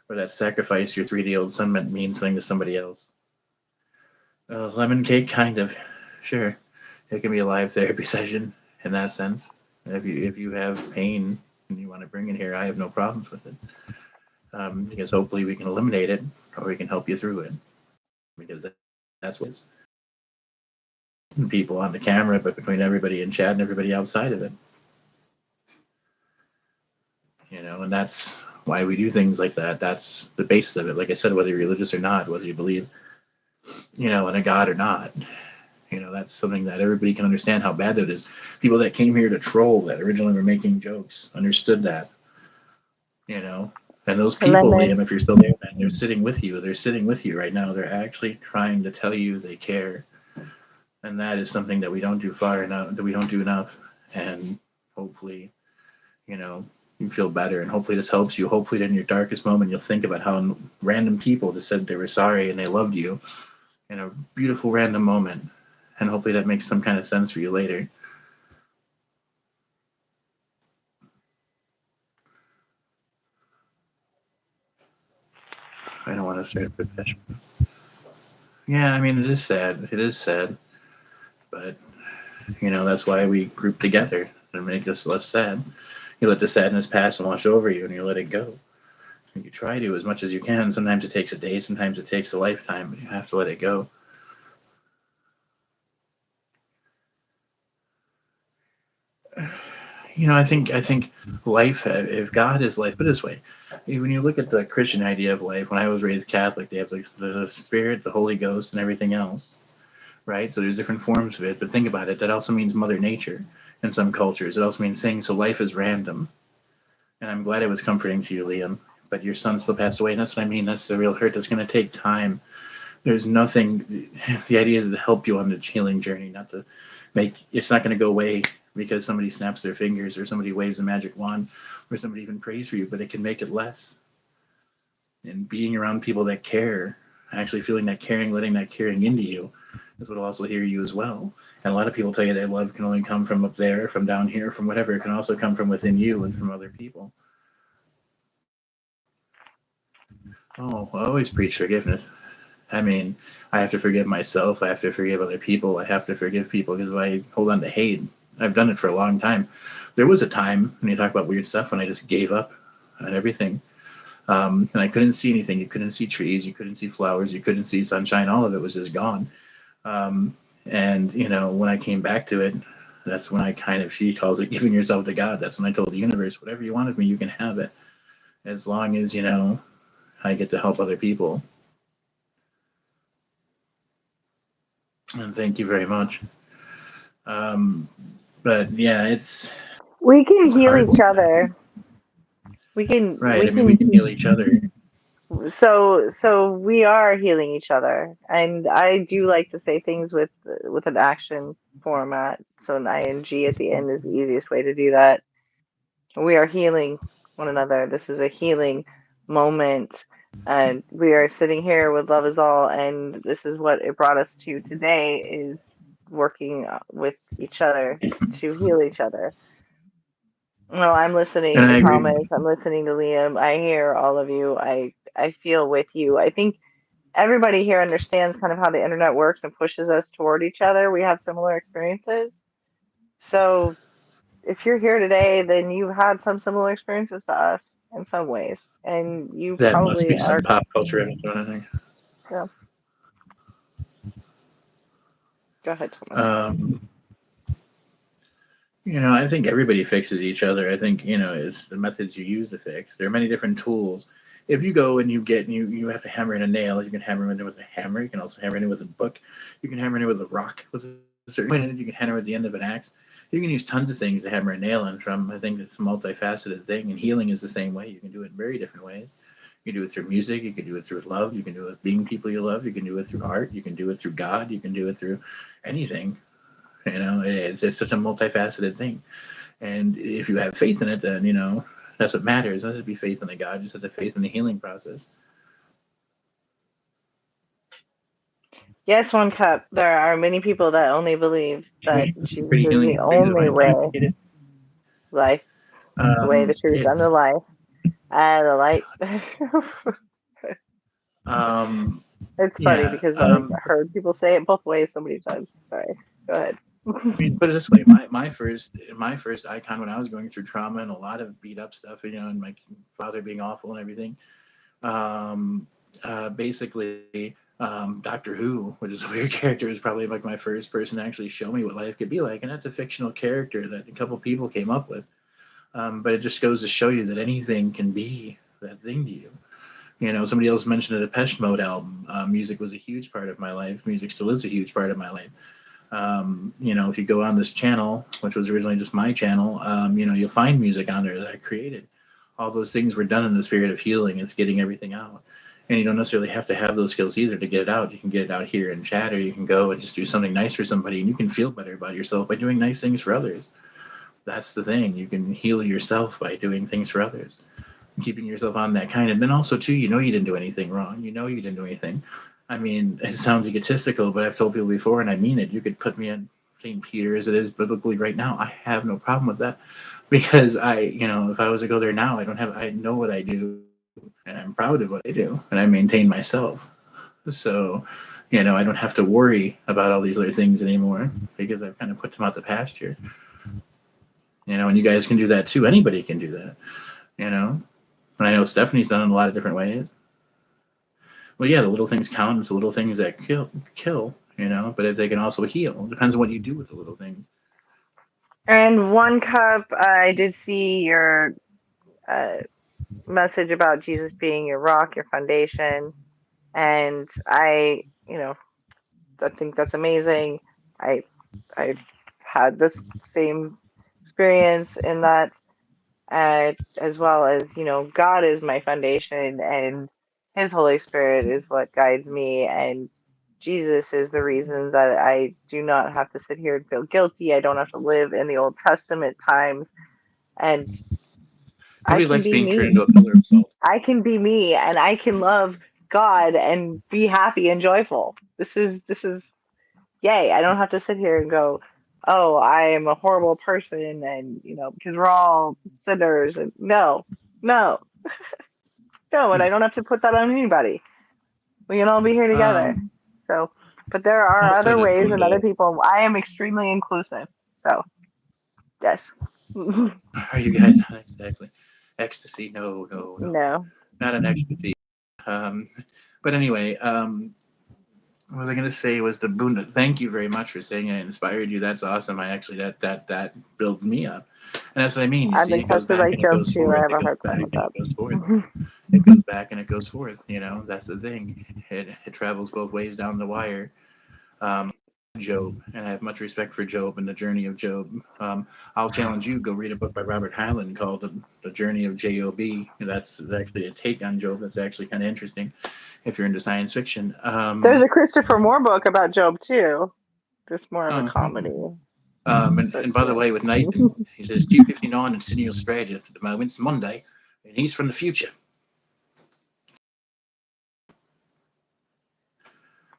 Or that sacrifice your 3-day-old son meant means something to somebody else. Lemon cake, kind of. Sure. It can be a live therapy session in that sense. If you have pain and you want to bring it here, I have no problems with it. Because hopefully we can eliminate it, or we can help you through it. Because that's what it is. People on the camera, but between everybody in chat and everybody outside of it. And that's why we do things like that. That's the basis of it. Like I said, whether you're religious or not, whether you believe, in a God or not, that's something that everybody can understand how bad that is. People that came here to troll, that originally were making jokes, understood that, and those people, Liam, Lemon. if you're still there, man, they're sitting with you. They're sitting with you right now. They're actually trying to tell you they care, and that is something that we don't do far enough. That we don't do enough, and hopefully, you know, you feel better, and hopefully this helps you. Hopefully, in your darkest moment, you'll think about how random people just said they were sorry and they loved you in a beautiful random moment, and hopefully that makes some kind of sense for you later. I don't want to start a profession. Yeah, I mean it is sad. It is sad, but that's why we group together and make this less sad. You let the sadness pass and wash over you, and you let it go. And you try to as much as you can. Sometimes it takes a day, sometimes it takes a lifetime, but you have to let it go. I think life. If God is life, put it this way: when you look at the Christian idea of life, when I was raised Catholic, they have the Spirit, the Holy Ghost, and everything else, right? So there's different forms of it. But think about it. That also means Mother Nature in some cultures. It also means saying so. Life is random, and I'm glad it was comforting to you, Liam. But your son still passed away, and that's what I mean. That's the real hurt. That's going to take time. There's nothing. The idea is to help you on the healing journey, not to make. It's not going to go away because somebody snaps their fingers or somebody waves a magic wand or somebody even prays for you, but it can make it less. And being around people that care, actually feeling that caring, letting that caring into you, is what will also hear you as well. And a lot of people tell you that love can only come from up there, from down here, from whatever. It can also come from within you and from other people. Oh, I always preach forgiveness. I mean, I have to forgive myself. I have to forgive other people. I have to forgive people because if I hold on to hate, I've done it for a long time. There was a time when you talk about weird stuff when I just gave up on everything. And I couldn't see anything. You couldn't see trees. You couldn't see flowers. You couldn't see sunshine. All of it was just gone. And when I came back to it, that's when I kind of, she calls it giving yourself to God. That's when I told the universe, whatever you want of me, you can have it, as long as I get to help other people. And thank you very much. Um, but yeah, We can it's heal hard. each other. We can. Right. We I mean, we can. can heal each other. So we are healing each other, and I do like to say things with an action format. So an ing at the end is the easiest way to do that. We are healing one another. This is a healing moment. And we are sitting here with Love is All, and this is what it brought us to today is working with each other to heal each other. No, I'm And listening I to agree. Thomas. I'm listening to Liam. I hear all of you. I feel with you. I think everybody here understands kind of how the internet works and pushes us toward each other. We have similar experiences. So if you're here today, then you've had some similar experiences to us in some ways, and you That must probably be some are. pop culture influence, I think. Yeah, go ahead, Thomas. Um, I think everybody fixes each other. I think, it's the methods you use to fix. There are many different tools. If you go and you have to hammer in a nail, you can hammer in it with a hammer. You can also hammer in it with a book. You can hammer in it with a rock with a certain point in it. You can hammer at the end of an axe. You can use tons of things to hammer a nail in from. I think it's a multifaceted thing, and healing is the same way. You can do it in very different ways. You can do it through music. You can do it through love. You can do it with being people you love. You can do it through art. You can do it through God. You can do it through anything. It's such a multifaceted thing. And if you have faith in it, then that's what matters. Not to be faith in the God, just have the faith in the healing process. Yes, one cup. There are many people that only believe that Jesus Pretty is healing the in ways that only might way, complicate it. life, the way, the truth, and the It's life, and the light. um, It's funny yeah. because I've heard people say it both ways so many times. Sorry. Go ahead. I mean, put it this way: my first icon when I was going through trauma and a lot of beat up stuff, and my father being awful and everything. Um, basically, Doctor Who, which is a weird character, was probably like my first person to actually show me what life could be like, and that's a fictional character that a couple people came up with. But it just goes to show you that anything can be that thing to you. Somebody else mentioned a Depeche Mode album. Music was a huge part of my life. Music still is a huge part of my life. If you go on this channel, which was originally just my channel, you'll find music on there that I created. All those things were done in the spirit of healing. It's getting everything out. And you don't necessarily have to have those skills either to get it out. You can get it out here in chat, or you can go and just do something nice for somebody, and you can feel better about yourself by doing nice things for others. That's the thing. You can heal yourself by doing things for others, keeping yourself on that kind. And then also, too, you didn't do anything wrong. You didn't do anything. I mean, it sounds egotistical, but I've told people before, and I mean it. You could put me in St. Peter as it is biblically right now. I have no problem with that because if I was to go there now, I know what I do, and I'm proud of what I do, and I maintain myself. So, I don't have to worry about all these other things anymore because I've kind of put them out the pasture. And you guys can do that too. Anybody can do that. You know, and I know Stephanie's done it in a lot of different ways. Well, yeah, the little things count. It's the little things that kill. But they can also heal. It depends on what you do with the little things. And one cup, I did see your uh, message about Jesus being your rock, your foundation, and I think that's amazing. I I had this same experience in that, as well as God is my foundation, and His Holy Spirit is what guides me, and Jesus is the reason that I do not have to sit here and feel guilty. I don't have to live in the Old Testament times, and I Nobody can likes be being turned me. into a pillar of salt. I can be me, and I can love God and be happy and joyful. This is yay. I don't have to sit here and go, oh, I am a horrible person, and because we're all sinners, and no, no, and I don't have to put that on anybody. We can all be here together. Um, So, but there are also other to ways and other dwindle. people. I am extremely inclusive. So, yes. Are you guys on exactly? Ecstasy? No, no, no, No. not an ecstasy. Um, but anyway, what was I going to say was the boon. Thank you very much for saying I inspired you. That's awesome. I actually that builds me up, and that's what I mean. You I've see, been it goes tested back like and it Job goes too. I forth. have It a goes hard time back with and that. it goes forth. It goes back and it goes forth. That's the thing. It travels both ways down the wire. Um, Job, and I have much respect for Job and the journey of Job. I'll challenge you: go read a book by Robert Hyland called "The Journey of Job." That's actually a take on Job. That's actually kind of interesting if you're into science fiction. There's a Christopher Moore book about Job too. Just more of a Oh, comedy. And by the way, with Nathan, he says 2:59 and Sydney, Australia at the moment. It's Monday, and he's from the future.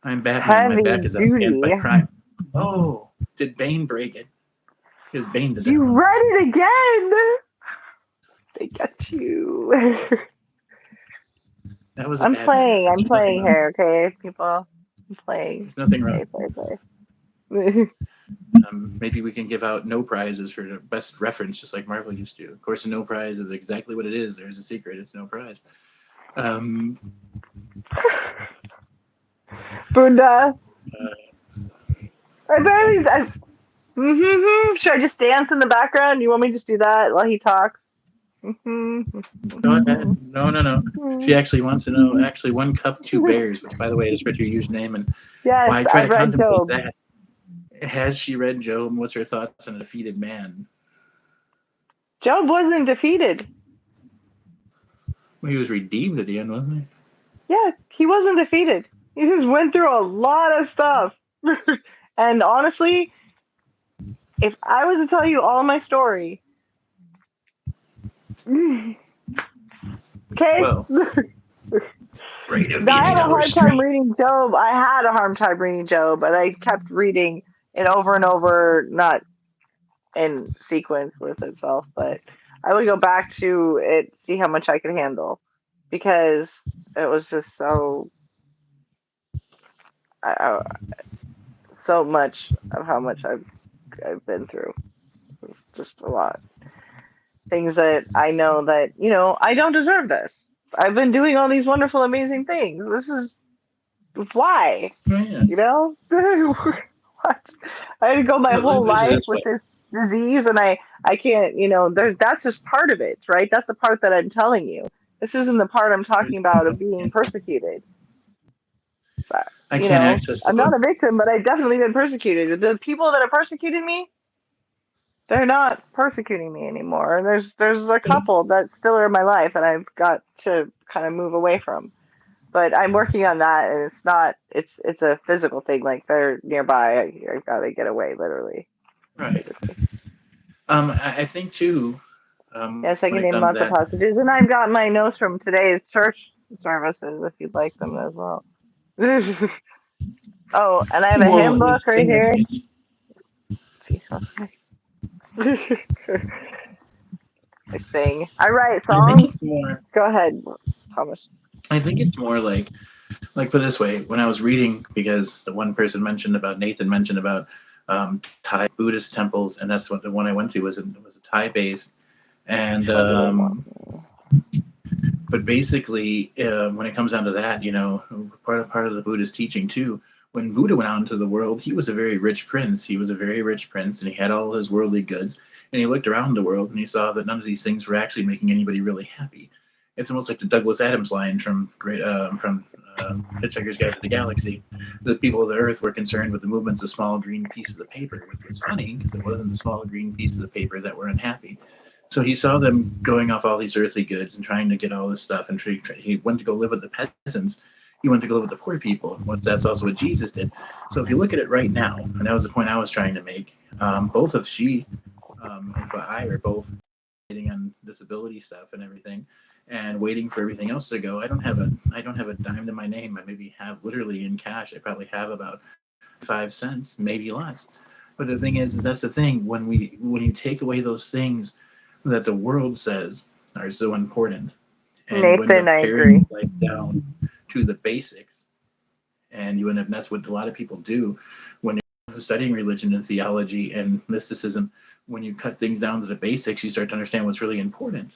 I'm Batman. My Heavy back is up against duty. my crime. Oh, did Bane break it? Because Bane did that You one. read it again. They got you. That was a I'm Batman playing. reference. I'm There's nothing playing wrong. here. Okay, people. I'm playing. There's nothing wrong. Play. Maybe we can give out no prizes for the best reference, just like Marvel used to. Of course, a no prize is exactly what it is. There's a secret. It's no prize. Um, Bunda. uh, Should I just dance in the background? You want me to just do that while he talks? Go ahead. No, no, no. She actually wants to know. Actually, 1 cup, 2 bears, which, by the way, is Richard your username. And Yes, why try I've to read contemplate Job. that? Has she read Job? What's her thoughts on a defeated man? Job wasn't defeated. Well, he was redeemed at the end, wasn't he? Yeah, he wasn't defeated. He just went through a lot of stuff. And honestly, if I was to tell you all my story, okay, Well, great of I being had in a our hard time street. reading Job. I had a hard time reading Job, and I kept reading it over and over, not in sequence with itself, but I would go back to it, see how much I could handle, because it was just I, so much of how much I've been through. It's just a lot. Things that I know that, I don't deserve this. I've been doing all these wonderful, amazing things. This is why, Oh, yeah. what? I had to go my Well, let me whole put it life this with way. this disease, and I can't, that's just part of it, right? That's the part that I'm telling you. This isn't the part I'm talking about of being persecuted. But, I can't access the I'm not book. a victim, but I've definitely been persecuted. The people that have persecuted me, they're not persecuting me anymore. And there's a couple that still are in my life, and I've got to kind of move away from. But I'm working on that, and it's not. It's a physical thing. Like they're nearby. I've got to get away, literally, Right. physically. I think too. Yes, I When can it name comes to lots of that, passages, and I've got my notes from today's church services if you'd like them as well. Oh, and I have a hymn well, book right here. significant. See, okay. I sing. I write I think songs. it's more. Go ahead, Thomas. I think it's more like put it this way. When I was reading, because the one person mentioned about Nathan mentioned about Thai Buddhist temples, and that's what the one I went to was a Thai based, and Trouble but basically, when it comes down to that, part of the Buddhist teaching too. When Buddha went out into the world, he was a very rich prince. He was a very rich prince, and he had all his worldly goods. And he looked around the world, and he saw that none of these things were actually making anybody really happy. It's almost like the Douglas Adams line from Hitchhiker's Guide to the Galaxy. The people of the Earth were concerned with the movements of small green pieces of paper, which was funny because it wasn't the small green pieces of paper that were unhappy. So he saw them going off all these earthly goods and trying to get all this stuff, and he went to go live with the peasants. He went to go live with the poor people. That's also what Jesus did. So if you look at it right now, and that was the point I was trying to make, both of she and I are both waiting on disability stuff and everything, and waiting for everything else to go. I don't have a dime to my name. I maybe have literally in cash. I probably have about 5 cents, maybe less. But the thing is that's the thing. When you take away those things that the world says are so important, and you end Nathan, up I paring agree. life down to the basics, and you end up, and that's what a lot of people do when you're studying religion and theology and mysticism. When you cut things down to the basics, you start to understand what's really important.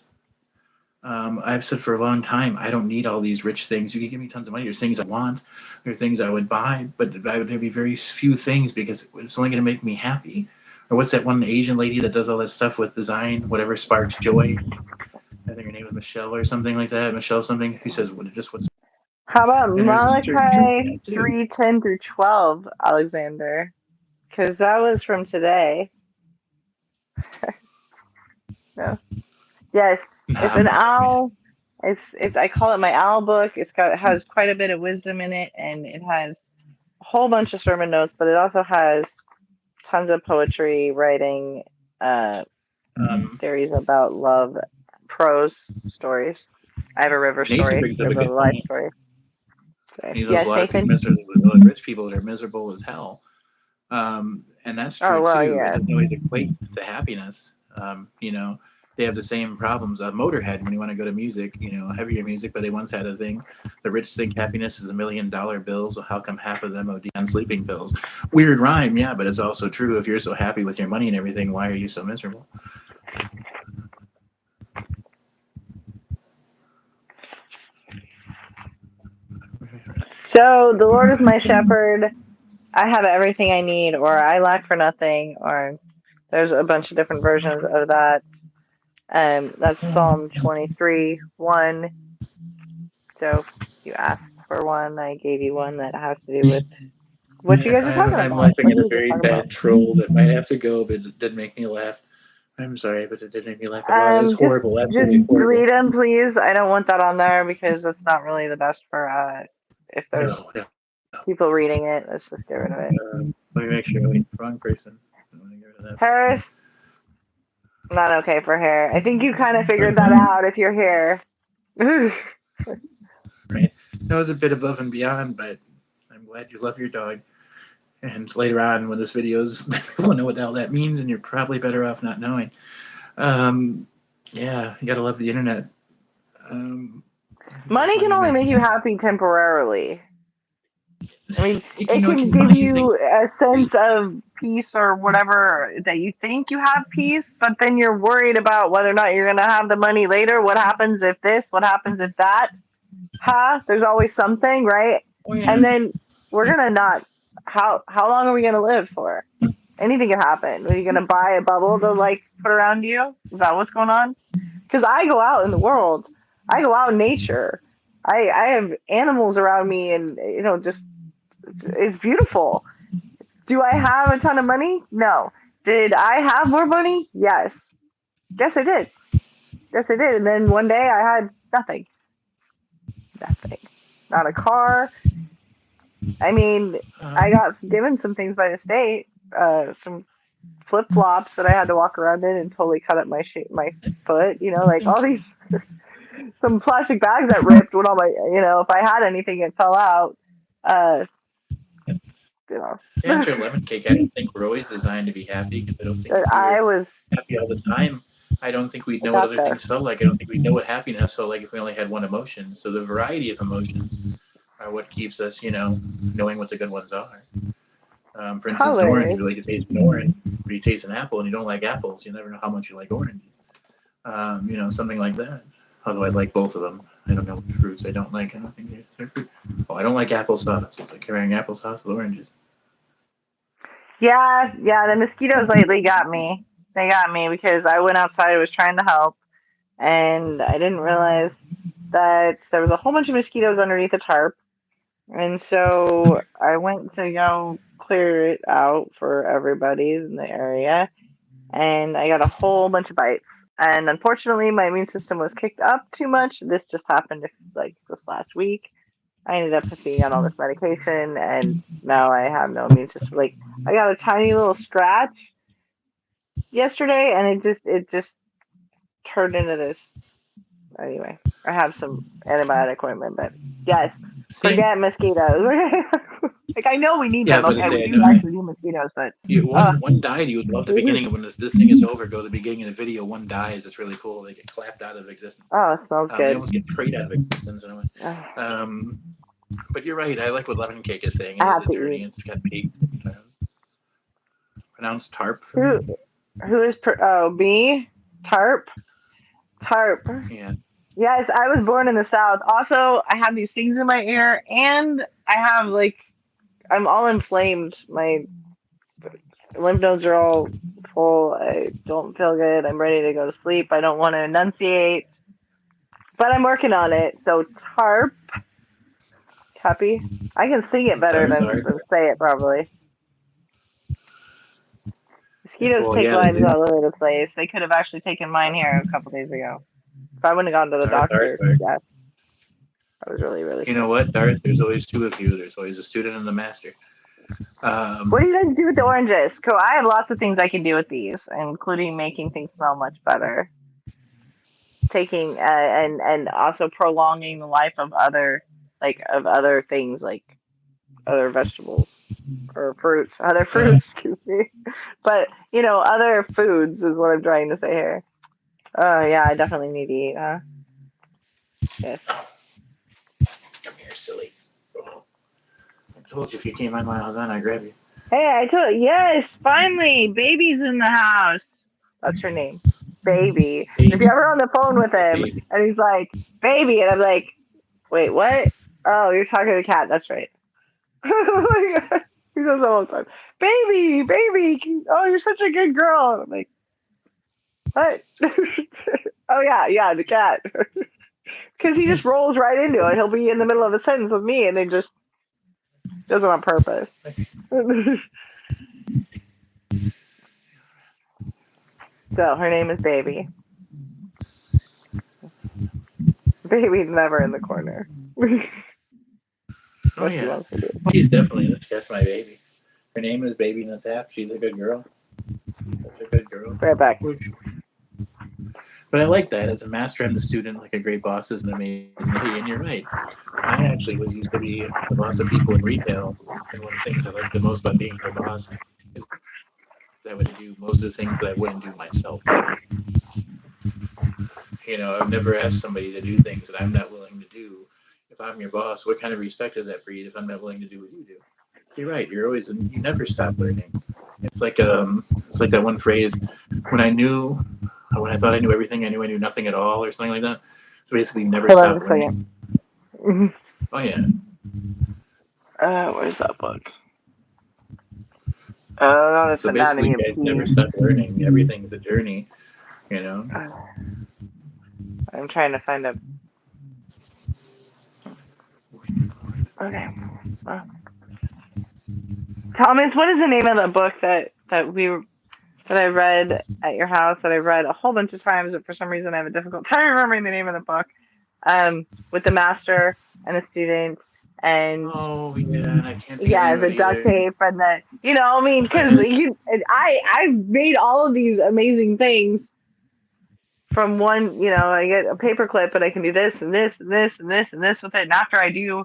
I've said for a long time, I don't need all these rich things. You can give me tons of money. There's things I want. There are things I would buy, but there'd be very few things because it's only going to make me happy. Or what's that one Asian lady that does all that stuff with design? Whatever sparks joy. I think her name is Michelle or something like that. Michelle something. Who says just what's. How about And there's a certain truth in Malachi that too. 3:10 through 12, Alexander? Because that was from today. No. Yes, it's Nah, an man. owl. It's I call it my owl book. It has quite a bit of wisdom in it, and it has a whole bunch of sermon notes, but it also has tons of poetry, writing, uh, Um, theories about love, prose stories. I have a river Nathan story, brings up a river of good life point. story. So, He knows a yes, lot of people, Nathan. rich people that are miserable as hell. And that's Oh true well, too. It yes. doesn't always equate to happiness. They have the same problems. Motorhead, when you want to go to music, heavier music, but they once had a thing. The rich think happiness is $1 million bills. Well, how come half of them OD on sleeping pills? Weird rhyme, yeah, but it's also true. If you're so happy with your money and everything, why are you so miserable? So the Lord is my shepherd. I have everything I need, or I lack for nothing, or there's a bunch of different versions of that. That's Psalm 23:1. So if you asked for one, I gave you one that has to do with what you guys are talking I'm about. laughing What at did a we just very talk about? bad troll that might have to go, but it did make me laugh. I'm sorry, but it did make me laugh a lot. It's Just horrible, just absolutely horrible. delete them, please. I don't want that on there because it's not really the best for if there's No, no. people reading it. Let's just get rid of it. Let me make sure. Wait, wrong person. I want to get rid of that person. Paris, not okay for hair. I think you kind of figured that Mhm. out if you're here. Right. That was a bit above and beyond, but I'm glad you love your dog. And later on, when this video's, people know what the hell that means, and you're probably better off not knowing. Um, yeah, you gotta love the internet. What Money can money only make? make you happy temporarily. I mean, You it know, it can can give buy you you things. a sense of peace or whatever that you think you have peace, but then you're worried about whether or not you're going to have the money later. What happens if this? What happens if that? Huh? There's always something, right? Oh yeah. And then we're going to not. How long are we going to live for? Anything can happen. Are you going to buy a bubble to like put around you? Is that what's going on? Because I go out in the world. I go out in nature. I have animals around me, and just it's beautiful. Do I have a ton of money? No. Did I have more money? Yes. Yes, I did. Yes, I did. And then one day I had nothing. Nothing. Not a car. I mean, I Um, got given some things by the state. Some flip flops that I had to walk around in and totally cut up my foot. Like all these some plastic bags that ripped when all my if I had anything it fell out. Uh, you know, to answer lemon cake, I don't think we're always designed to be happy because I don't think but if we I were was happy all the time, I don't think we'd I know what got other there. things felt like. I don't think we'd know what happiness felt like if we only had one emotion. So the variety of emotions are what keeps us, knowing what the good ones are. For instance, an orange, Hilarious. you like to taste an orange, or you taste an apple and you don't like apples, you never know how much you like oranges. Something like that. Although I like both of them. I don't know which fruits I don't like. I don't think they're fruit. Oh, I don't like applesauce. It's like carrying applesauce with oranges. Yeah. The mosquitoes lately got me. They got me because I went outside. I was trying to help, and I didn't realize that there was a whole bunch of mosquitoes underneath the tarp. And so I went to go clear it out for everybody in the area, and I got a whole bunch of bites. And unfortunately, my immune system was kicked up too much. This just happened like this last week. I ended up being on all this medication, and now I have no immune system. Like I got a tiny little scratch yesterday, and it just turned into this. Anyway, I have some antibiotic ointment, but yes, See? forget mosquitoes. Like I know we need Yeah, them. but Okay, it's we a, do no, actually need mosquitoes, but uh, one died. You would love the beginning of when this thing is over. Go to the beginning of the video. One dies. It's really cool. They get clapped out of existence. oh, it smells They good. almost get prayed out of existence in a way. Um, but you're right. I like what Lemon Cake is saying. I It is have a to eat. journey. It's got peaks. Pronounced tarp for me. Who oh, me? Tarp? Tarp. Yeah. Yes, I was born in the South. Also, I have these things in my ear, and I have like I'm all inflamed. My lymph nodes are all full. I don't feel good. I'm ready to go to sleep. I don't want to enunciate, but I'm working on it. So tarp, happy. I can sing it better Tarp, than tarp. say it probably. It's Mosquitoes well, take yeah, they lives do. all over the place. They could have actually taken mine here a couple days ago. If I wouldn't have gone to the Tarp, tarp, doctor, tarp. yeah, I was really, really You know sick. what, Darth? There's always two of you. There's always a student and the master. What do Um, you guys do with the oranges? Cool. I have lots of things I can do with these, including making things smell much better. Taking and also prolonging the life of other things like other vegetables or fruits, other uh, fruits. Excuse me, but other foods is what I'm trying to say here. Oh yeah, I definitely need to eat. Yes. come here, silly. Oh, I told you if you came on while I was on, I'd grab you. Hey, I told yes, finally, baby's in the house. That's her name, baby. And if Baby, you're ever on the phone with him baby. and he's like, baby, and I'm like, wait, what? Oh, you're talking to the cat. That's right. Oh my God. He does that all the time. Baby, baby. Oh, you're such a good girl. And I'm like, what? Oh yeah, yeah, the cat. Because he just rolls right into it. He'll be in the middle of a sentence with me, and then just does it on purpose. So her name is Baby. Baby's never in the corner. Oh What she yeah, wants to do. she's definitely that's my baby. Her name is Baby Nuts. She's a good girl. Such a good girl. Right back. But I like that as a master and the student, like a great boss is an amazing way. And you're right. I actually was used to be the boss of people in retail, and one of the things I like the most about being their boss is I would do most of the things that I wouldn't do myself. I've never asked somebody to do things that I'm not willing to do. If I'm your boss, what kind of respect does that breed if I'm not willing to do what you do? So you're right. You never stop learning. It's like that one phrase, when I knew, when I thought I knew everything, I knew nothing at all, or something like that. So basically, never Hold on a stop second. learning. Oh yeah. Where's that book? Oh, that's So Anatomy basically, of guys, never Peace. stop learning. Everything's a journey. You know. Uh, I'm trying to find a. Okay. Uh, Thomas, what is the name of the book that I read at your house that I read a whole bunch of times, but for some reason I have a difficult time remembering the name of the book. With the master and the student, and Oh yeah, and I can't think of the yeah, name of the it duct either. tape and I mean, because But I've made all of these amazing things from one. I get a paper clip and I can do this and this and this and this and this with it. And after I do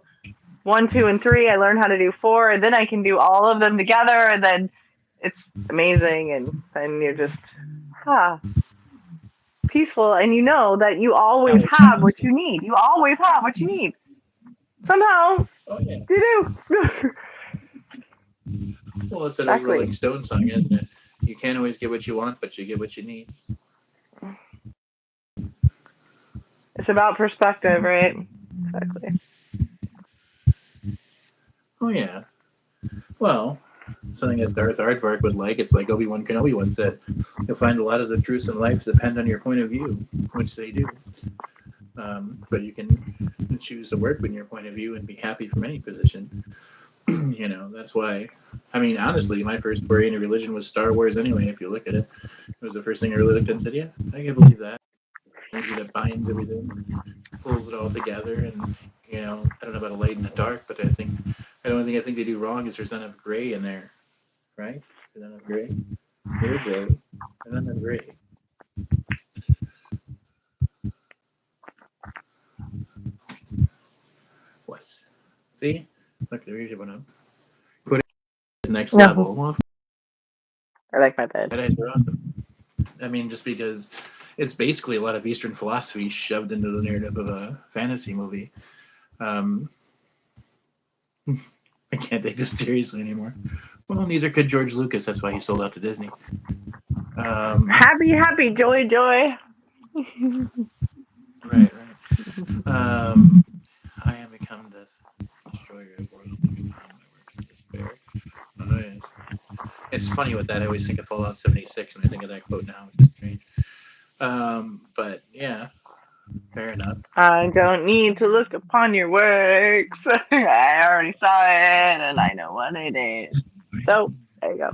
1, 2, and 3, I learn how to do 4, and then I can do all of them together, and then it's amazing. And then you're just ah peaceful, and you know that you always Alex have what Jones. you need. You always have what you need. Somehow Oh yeah. you do. Well, it's that old Exactly. Rolling Stone song, isn't it? You can't always get what you want, but you get what you need. It's about perspective, right? Exactly. Oh yeah. Well, something that Darth Aardvark would like. It's like Obi-Wan Kenobi once said. You'll find a lot of the truths in life depend on your point of view, which they do. But you can choose to work with your point of view and be happy from any position. That's why. I mean, honestly, my first foray into religion was Star Wars. Anyway, if you look at it, it was the first thing I really looked at and said, "Yeah, I can believe that." Energy that binds everything, pulls it all together, and I don't know about a light and a dark, but the only thing I think they do wrong is there's not enough gray in there, right? There's not enough gray. They're gray. There's not enough gray. What? See? Look, there's your one up. Put it next No, level. Well, I like my bed. Jedi's are awesome. I mean, just because it's basically a lot of Eastern philosophy shoved into the narrative of a fantasy movie. Um, I can't take this seriously anymore. Well, neither could George Lucas. That's why he sold out to Disney. Um, Happy, happy, joy, joy. right, right. I am become the destroyer of worlds and become my works of despair. Oh, yes. It's funny with that. I always think of Fallout 76 when I think of that quote now, which is strange. But yeah, fair enough. I don't need to look upon your works. I already saw it, and I know what it is. So there you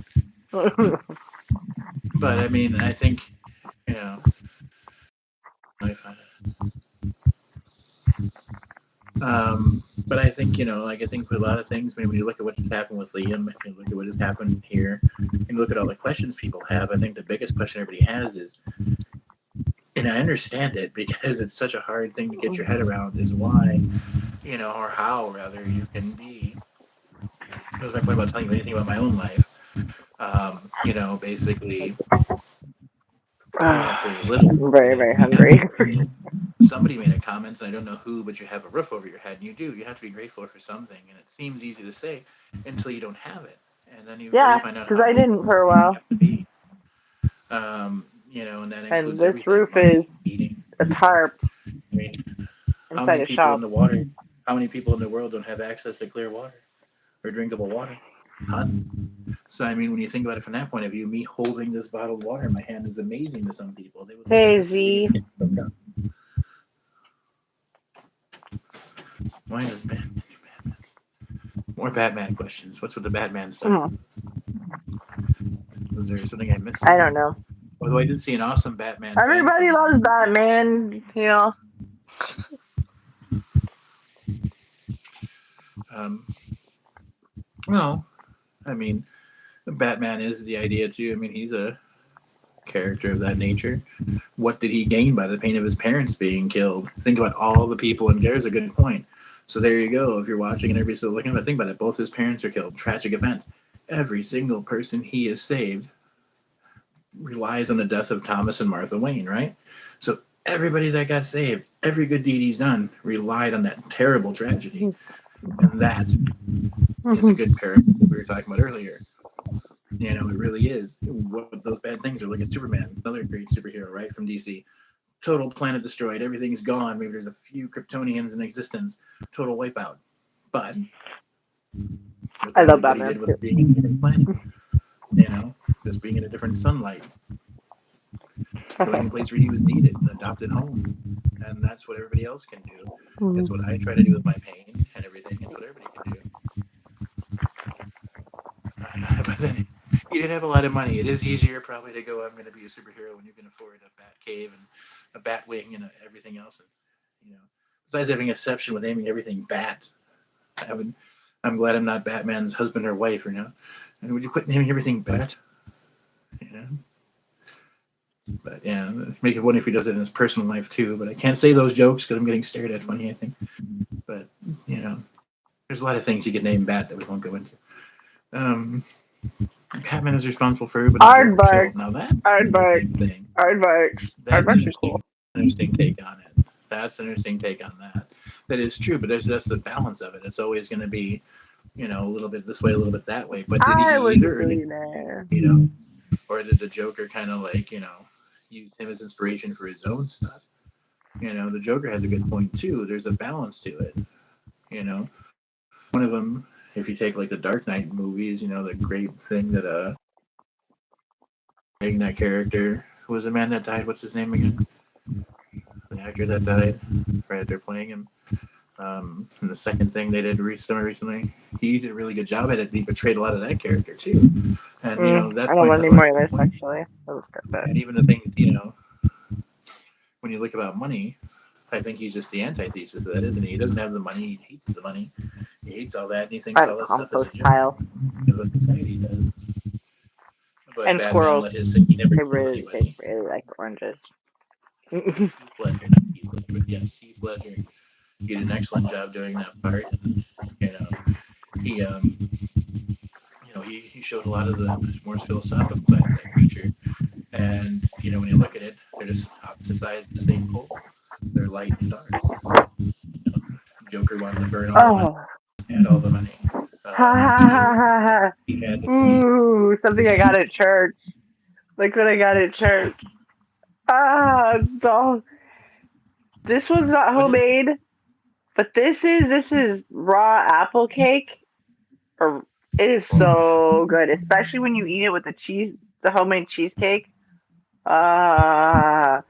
go. But I mean, I think you know, I find it. But I think, like I think with a lot of things, I mean, when you look at what's happened with Liam, and look at what has happened here, and look at all the questions people have, I think the biggest question everybody has is, and I understand it because it's such a hard thing to get your head around, is why, or how rather you can be. That was my point about telling you anything about my own life. Basically, I have very little. I'm very, And very hungry. somebody made a comment, and I don't know who, but you have a roof over your head, and you do. You have to be grateful for something, and it seems easy to say until you don't have it, and then you really Yeah, find out because how I didn't for a you while. have to be. And that And includes this everything: roof money, is eating. a tarp I mean, how inside many a people in shop. the water? How many people in the world don't have access to clear water or drinkable water? Tons. So I mean, when you think about it from that point of view, me holding this bottle of water in my hand is amazing to some people. They would look at Hey, this and think Z. it's why is Batman do Batman? More Batman questions. What's with the Batman stuff? Hmm, Was there something I missed I don't somewhere? know. Although I did see an awesome Batman fan Everybody film. loves Batman, you know. Um, well, I mean, Batman is the idea too. I mean, he's a character of that nature. What did he gain by the pain of his parents being killed? Think about all the people, and there's a good point. So there you go. If you're watching and everybody's still looking at it, think about it. Both his parents are killed. Tragic event. Every single person he has saved relies on the death of Thomas and Martha Wayne, right? So everybody that got saved, every good deed he's done relied on that terrible tragedy. And that is a good parallel to what we were talking about earlier. It really is. What those bad things are. Look at Superman, another great superhero, right, from DC. Total planet destroyed. Everything's gone. Maybe there's a few Kryptonians in existence. Total wipeout. But look I at love what he Batman did with too. being in a different planet. You know, just being in a different sunlight, going to a place where he was needed, an adopted home. And that's what everybody else can do. It's what I try to do with my pain and everything. It's what everybody can do. But then you didn't have a lot of money. It is easier probably to go, I'm going to be a superhero when you can afford a bat cave and a bat wing and everything else. And, besides having a section with naming everything bat, I would, I'm glad I'm not Batman's husband or wife, And would you quit naming everything bat? You know? But yeah, make it wonder if he does it in his personal life too. But I can't say those jokes because I'm getting stared at funny, I think. But, there's a lot of things you could name bat that we won't go into. Um, Batman is responsible for everybody Joker Aardvark, killed. Now that's an Aardvark, interesting thing. Aardvarks. That's Aardvarks are cool. interesting take on it. That's an interesting take on that. That is true, but that's the balance of it. It's always going to be, a little bit this way, a little bit that way. But did he I was a either, or did billionaire. or did the Joker kind of like, use him as inspiration for his own stuff? The Joker has a good point too. There's a balance to it. One of them, if you take like the Dark Knight movies, the great thing that playing that character who was the man that died. What's his name again? The actor that died right after playing him. And the second thing they did recently, he did a really good job at it. He portrayed a lot of that character too, and I that's don't my want any thought. more of this actually. That was good. And even the things, when you look about money, I think he's just the antithesis of that, isn't he? He doesn't have the money. He hates the money. He hates all that, and he I thinks have a all that stuff is a compost joke. pile What society does. But and Batman squirrels. let his he never They killed they anybody. really like oranges. Heath Ledger, not Heath Ledger, but yes, Heath Ledger. He did an excellent job doing that part, and he he showed a lot of the more philosophical side of that creature. And when you look at it, they're just opposite sides of the same pole. They're light and dark. You know, Joker wanted to burn all the money, Oh, had all the money. ha ha ha He ha ha. he had to be. Ooh, something I got at church. Like what I got at church. Ah, dog. This was not What is it? homemade, but this is raw apple cake. Or it is so good, especially when you eat it with the homemade cheesecake. Ah,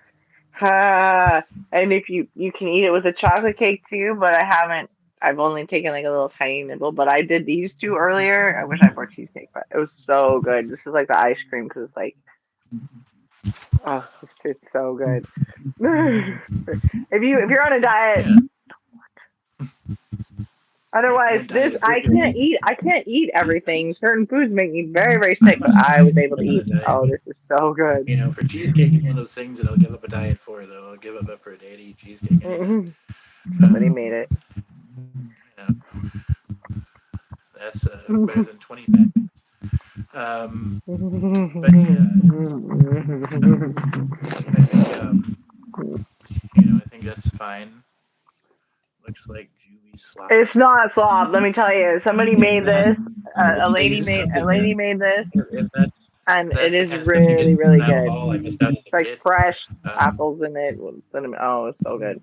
ha. And if you can eat it with a chocolate cake too, but I haven't. I've only taken like a little tiny nibble, but I did these two earlier. I wish I brought cheesecake, but it was so good. This is like the ice cream because it's like, oh, it's so good. If you're on a diet, Yeah. Otherwise, And a this diet of I freaking. can't eat. I can't eat everything. Certain foods make me very, very sick, but I was able to I'm on a eat. diet. Oh, this is so good. You know, for cheesecake, it's one of those things that I'll give up a diet for, though. I'll give up for a day to eat cheesecake anytime. Somebody made it. You know, that's better than 20 bad days. But yeah, I think I think that's fine. Looks like Julie slop. It's not slop. Let me tell you. Somebody If made that this. A lady is made. A something lady that made this, if and it that's the is kind of stuff you get really, from really Now good. Hall, I missed out as It's a like kid. fresh Um, apples in it with cinnamon. Oh, it's so good.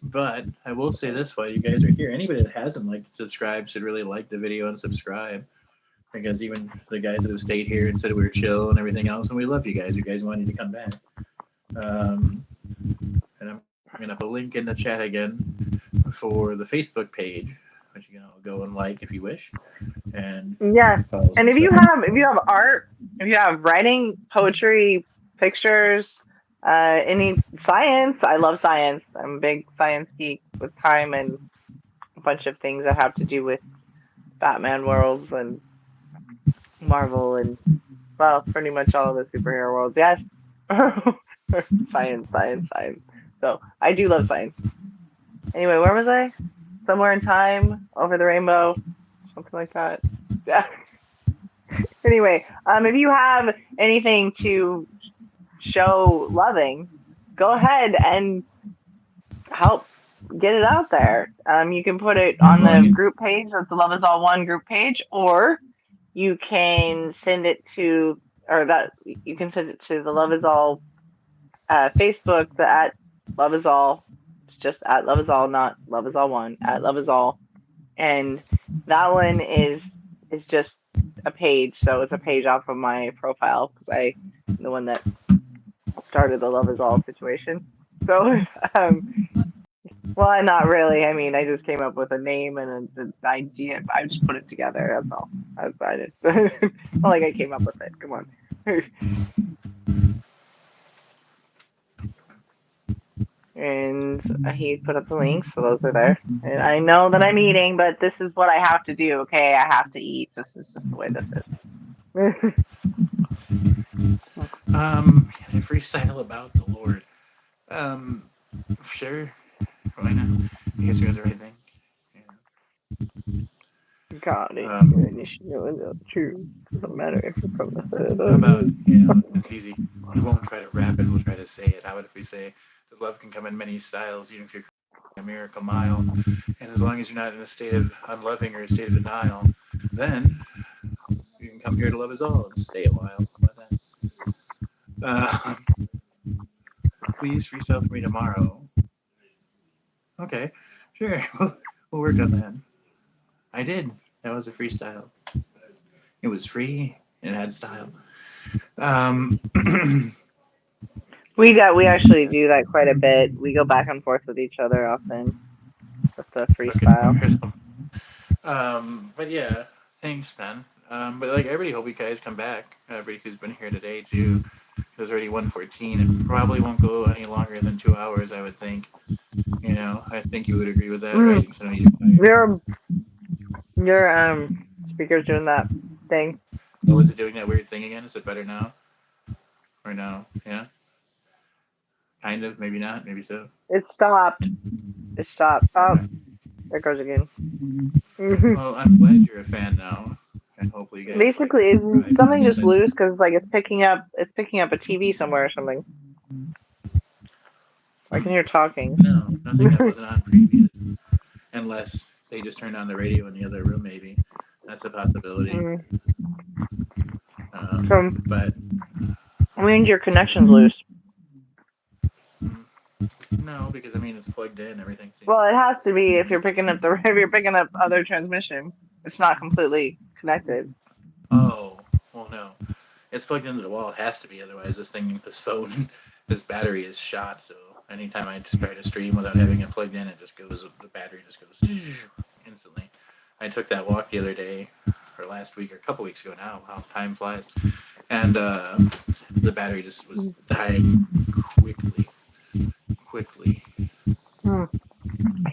but I will say this while you guys are here, anybody that hasn't liked and subscribed should really like the video and subscribe. Because even the guys that have stayed here and said we were chill and everything else, and we love you guys. You guys wanted to come back. Um, and I'm going to put a link in the chat again for the Facebook page, which you can all go and like if you wish, and Yeah. follow And some stuff. if you have art, if you have writing, poetry, pictures, any science, I love science. I'm a big science geek with time and a bunch of things that have to do with Batman worlds and Marvel and well, pretty much all of the superhero worlds. Yes. Science, science, science. So I do love science. Anyway, where was I? Somewhere in time, over the rainbow, something like that. Yeah. Anyway, if you have anything to show loving, go ahead and help get it out there. You can put it As on long the as group page, that's the Love Is All One group page, or you can send it to, or that you can send it to the Love Is All Facebook, the at Love Is All. It's just at Love Is All, not Love Is All One, at Love Is All, and that one is just a page. So it's a page off of my profile because I'm the one that started the Love Is All situation. So, um, well, not really. I mean, I just came up with a name and an idea. I just put it together. That's all. I did. Not like I came up with it. Come on. And he put up the links, so those are there. And I know that I'm eating, but this is what I have to do. Okay, I have to eat. This is just the way this is. can I freestyle about the Lord? Um, sure, why not? I guess you guys are right. Think. Got it. Yeah. And you should know the truth. Doesn't matter if you're from the hood How or about me. it's easy. We won't try to rap it. We'll try to say it. How about if we say that love can come in many styles, even if you're a miracle mile, and as long as you're not in a state of unloving or a state of denial, then you can come here to love us all and stay a while. How about that? Please freestyle for me tomorrow. Okay, sure. We'll work on that. I did. That was a freestyle. It was free and it had style. Um, We actually do that quite a bit. We go back and forth with each other often with the freestyle. okay. But yeah, thanks, man. But like everybody, hope you guys come back. Everybody who's been here today too. It was already 1:14. It probably won't go any longer than 2 hours. I would think. I think you would agree with that, Mm, right? So you're tired. your speaker's doing that thing. Oh, is it doing that weird thing again? Is it better now or no? Yeah, kind of. Maybe not. Maybe so. It stopped. It stopped. Oh, Okay. there it goes again. Well, I'm glad you're a fan now, and hopefully you guys like Basically, and subscribe. something Like I just said, loose because like it's picking up a TV somewhere or something. I can hear talking. no, nothing that wasn't on previous, unless they just turned on the radio in the other room. Maybe that's a possibility. Mm. So But I mean your connection's loose. mm, no, because I mean it's plugged in. Everything seems Well, it fine. has to be if you're picking up the if you're picking up other transmission. It's not completely connected. Oh, well, no, it's plugged into the wall. It has to be, otherwise this phone, this battery is shot. So anytime I just try to stream without having it plugged in, the battery just goes instantly. I took that walk the other day, or last week, or a couple weeks ago now. How time flies! And the battery just was dying quickly, quickly. Hmm.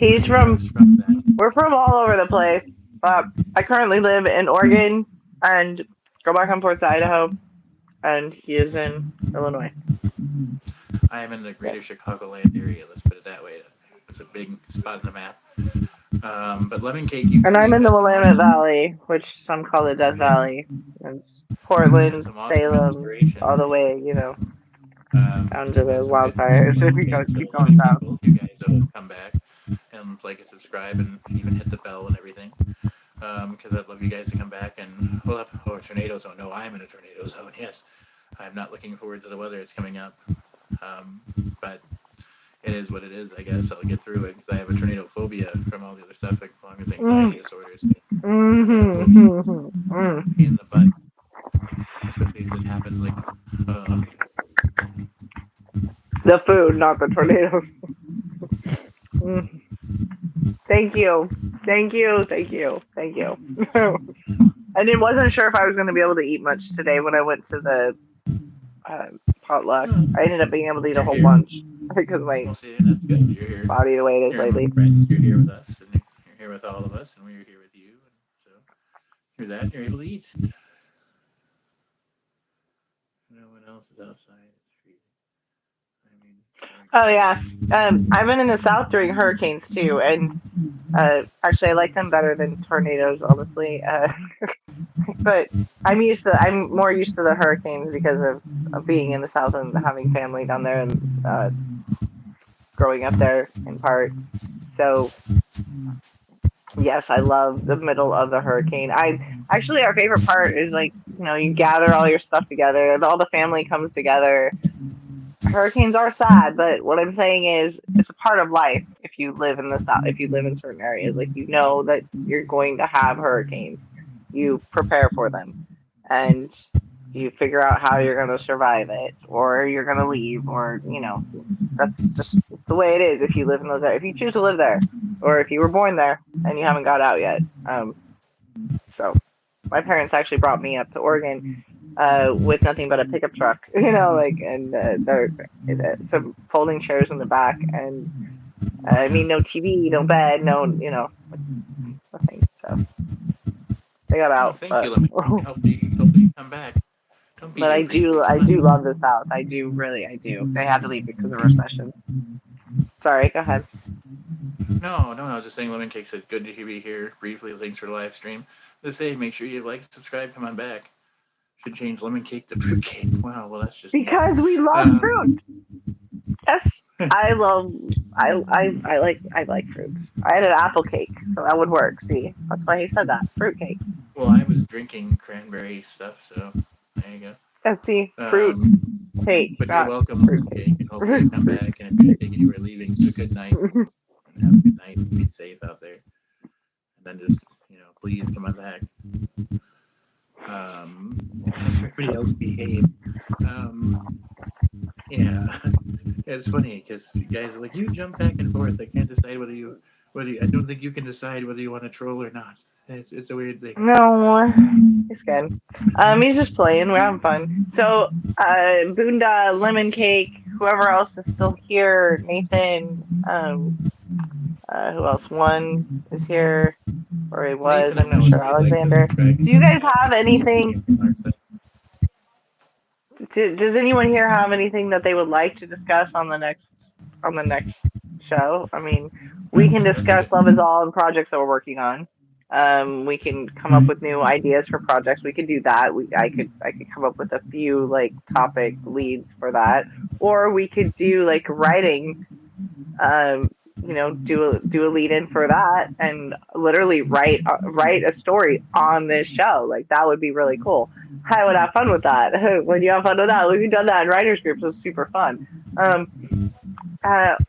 Where are He's you guys from. from then? We're from all over the place. But I currently live in Oregon and go back and forth to Idaho, and he is in Illinois. I am in the Yes. greater Chicagoland area. Let's put it that way. It's a big spot on the map. But Lemon Cake, And I'm you've in the had some Willamette awesome, Valley, which some call the Death yeah, Valley. And you've had Portland, some awesome Salem, all inspiration. the way, down to You've had the some good wildfires if Lemon we Cake. So keep going Lemon Cake, south. both you guys will come back and like and subscribe and even hit the bell and everything. Because I'd love you guys to come back and we'll have a tornado zone. No, I'm in a tornado zone. Yes, I'm not looking forward to the weather. It's coming up. Um, but it is what it is. I guess I'll get through it because I have a tornado phobia from all the other stuff, like, along with Mm. anxiety disorders. Tornado Mm-hmm. phobia is Mm. a pain in the butt, especially if it happens like, uh, The food, not the tornadoes. Mm. Thank you. Thank you. Thank you. Thank you. And it wasn't sure if I was going to be able to eat much today when I went to the uh, potluck. oh, I ended up being able to eat a you're whole here. bunch because my We'll see, and that's good. You're here. body the way it is You're among lately. friends. You're here with us, and you're here with all of us, and we're here with you. And so through that, you're able to eat. No one else is outside. It's freezing. I mean, or Oh cold. yeah. I've been in the south during hurricanes too, and actually I like them better than tornadoes, honestly. But I'm more used to the hurricanes because of being in the south and having family down there and growing up there in part. So yes, I love the middle of the hurricane. I actually our favorite part is like you gather all your stuff together, and all the family comes together. Hurricanes are sad, but what I'm saying is it's a part of life if you live in the south, if you live in certain areas. Like you know that you're going to have hurricanes. You prepare for them and you figure out how you're going to survive it or you're going to leave or that's just it's the way it is if you live in those areas. If you choose to live there or if you were born there and you haven't got out yet. So my parents actually brought me up to Oregon with nothing but a pickup truck, like, and there some folding chairs in the back, and I mean, no TV, no bed, no, nothing. So they got Oh, out, thank you, but Lemon Cake. Hopefully you come back. Don't be but here briefly. I Come on. do love the South. I do really, I do. They had to leave because of recession. Sorry, go ahead. No. I was just saying, Lemon Cake said, "Good to be here briefly. Thanks for the live stream." Let's say, make sure you like, subscribe, come on back. Should change Lemon Cake to Fruit Cake. Wow, well that's just neat. Because we love fruit. Um, Yes, I love. I like fruits. I had an apple cake, so that would work. See, that's why he said that fruit cake. well, I was drinking cranberry stuff, so there you go. Yeah, see, fruit Um, cake, but you're not welcome, fruit Lemon cake. Cake, and hopefully you come back. And if you're taking you were leaving, so good night and have a good night and be safe out there. And then just please come on back. As everybody else behave. Um, yeah, it's funny because guys are like, you jump back and forth. I can't decide I don't think you can decide whether you want to troll or not. It's a weird thing. No, he's good. He's just playing. We're having fun. So, Boonda, Lemon Cake, whoever else is still here, Nathan, who else? One is here, or he was. Nathan, I I'm not know, sure. so we'd like to Alexander. subscribe and Do you come guys back have and see anything? anything from our side. Does anyone here have anything that they would like to discuss on the next show? I mean, we can That's a discuss good. Love Is All and projects that we're working on. We can come up with new ideas for projects. We could do that. I could come up with a few like topic leads for that, or we could do like writing. Um, do a lead in for that and literally write a story on this show. Like that would be really cool. I would have fun with that. When you have fun with that, we've done that in writers groups. It was super fun. Um,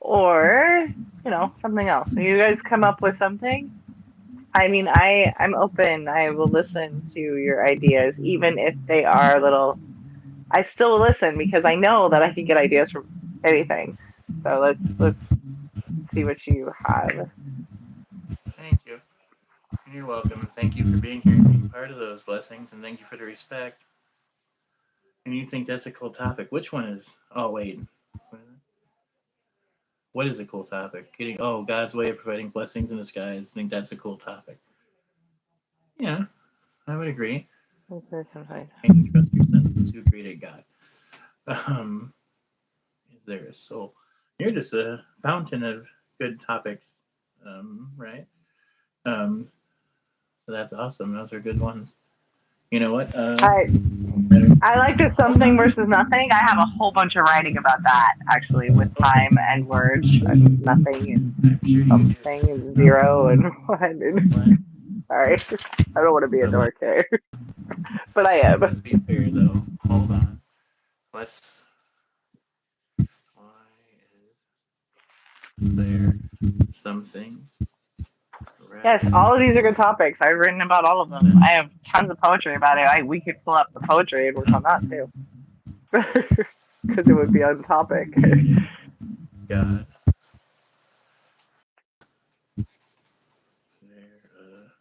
or something else. So you guys come up with something. I mean, I'm open. I will listen to your ideas, even if they are a little. I still will listen because I know that I can get ideas from anything. So let's see what you have. Thank you. You're welcome, and thank you for being here and being part of those blessings, and thank you for the respect. And you think that's a cool topic? Which one is? Oh wait, What is a cool topic? Getting God's way of providing blessings in disguise. I think that's a cool topic. Yeah, I would agree. And you trust your senses. Who created God? Um, is there a soul? You're just a fountain of good topics, right? Um, so that's awesome. Those are good ones. You know what? I Better I like the hold something on. versus nothing. I have a whole bunch of writing about that actually, with time and words and nothing and I'm sure you do. something and zero and one. And, Let, sorry, I don't want to be a but let, dork here, but I am. let's be fair though. Hold on. Let's. Why is there something Yes, rather all of these are good topics. I've written about all of them. I have tons of poetry about it. We could pull up the poetry and work on that too, because it would be on topic. than God? There,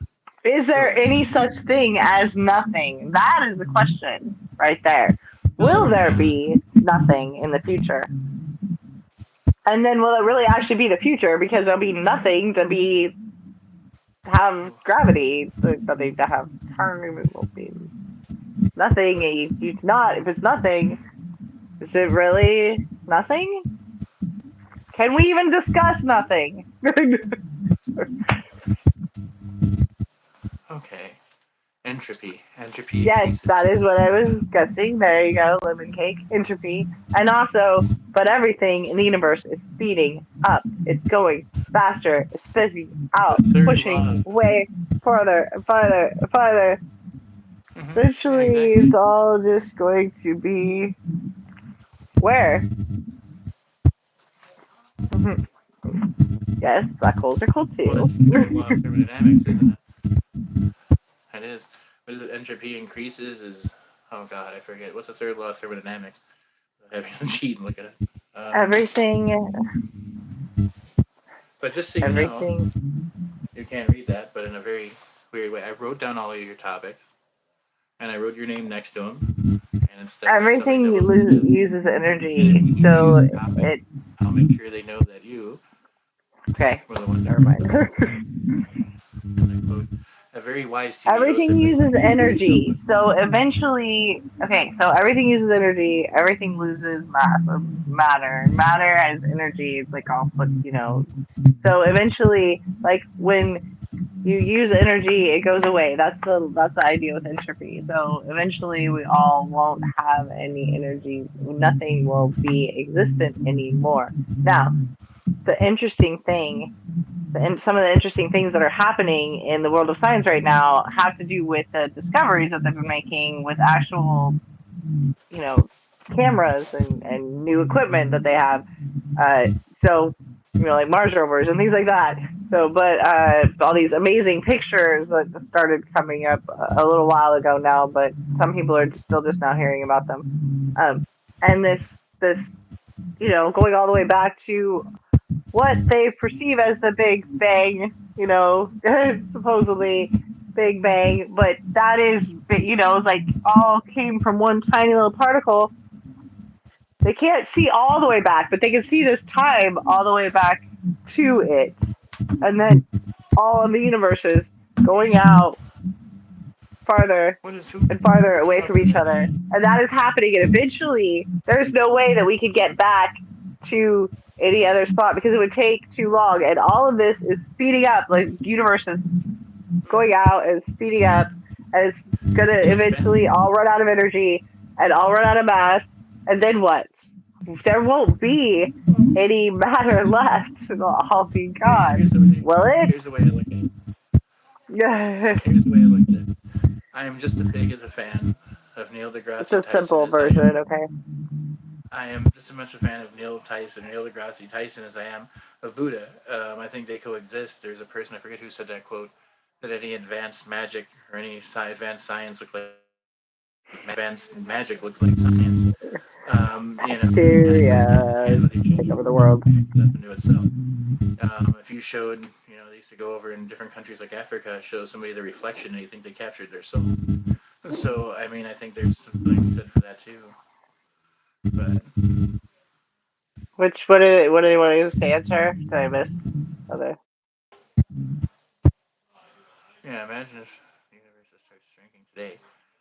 Is there source. any such thing as nothing? That is the question right there. Will there be nothing in the future? And then will it really actually be the future? Because there'll be nothing to be have gravity, nothing to have time. It will be nothing. It's not. If it's nothing, is it really nothing? Can we even discuss nothing? Okay. Entropy. Entropy Yes, increases that too. is what I was discussing. There you go, lemon cake, entropy. And also, but everything in the universe is speeding up. It's going faster, it's spinning The out, third pushing law. way farther and farther and farther. Yeah, Eventually, exactly. it's all just going to be where? Yes, black holes are cool Well, too. that's the third law of thermodynamics, isn't it? It is. What is it? Entropy increases is. Oh God, I forget. What's the third law of thermodynamics? I'm having to cheat and look at it. everything, But just so you know, everything, you can't read that, but in a very weird way, I wrote down all of your topics, and I wrote your name next to them, and it's definitely something everything that we'll discuss. uses And if energy. we do So use a topic, it. I'll make sure they know that you Okay, were the one never mind. that and I quote a very wise TV host. Everything If they uses can't read, they'll energy. So eventually, okay, so everything uses energy, everything loses mass or matter. Matter has energy, it's like all put, So eventually, like when you use energy, it goes away. That's the idea with entropy. So eventually we all won't have any energy. Nothing will be existent anymore. Now, the interesting thing and some of the interesting things that are happening in the world of science right now have to do with the discoveries that they've been making with actual, you know, cameras and new equipment that they have. Uh, so, like Mars rovers and things like that. So, but all these amazing pictures that started coming up a little while ago now, but some people are still just now hearing about them. Um, and this, going all the way back to what they perceive as the Big Bang, supposedly Big Bang, but that is, it's like all came from one tiny little particle. They can't see all the way back, but they can see this time all the way back to it. And then all of the universes going out farther what is who? and farther Who away came up from with each that? other. And that is happening. And eventually, there's no way that we could get back to any other spot because it would take too long. And all of this is speeding up, like universe is going out and speeding up. And it's going to Speed eventually expanding. all run out of energy and all run out of mass. And then what? There won't be any matter left. It'll all be gone. Here's the way. Will it? Here's the way I look at it. It's Here's the way I look at it. I am just as big as a fan of Neil deGrasse a Tyson simple as I version, am. okay? I am just as much a fan of Neil deGrasse Tyson as I am of Buddha. I think they coexist. There's a person I forget who said that quote that any advanced magic or any advanced science looks like advanced magic looks like science. And I think you Bacteria can't really take change over the world. stuff into itself. If you showed, they used to go over in different countries like Africa, show somebody the reflection, and you think they captured their soul. So, I think there's something said for that too. But What do they want us to answer? Did I miss other? Yeah, imagine if the universe just starts shrinking today.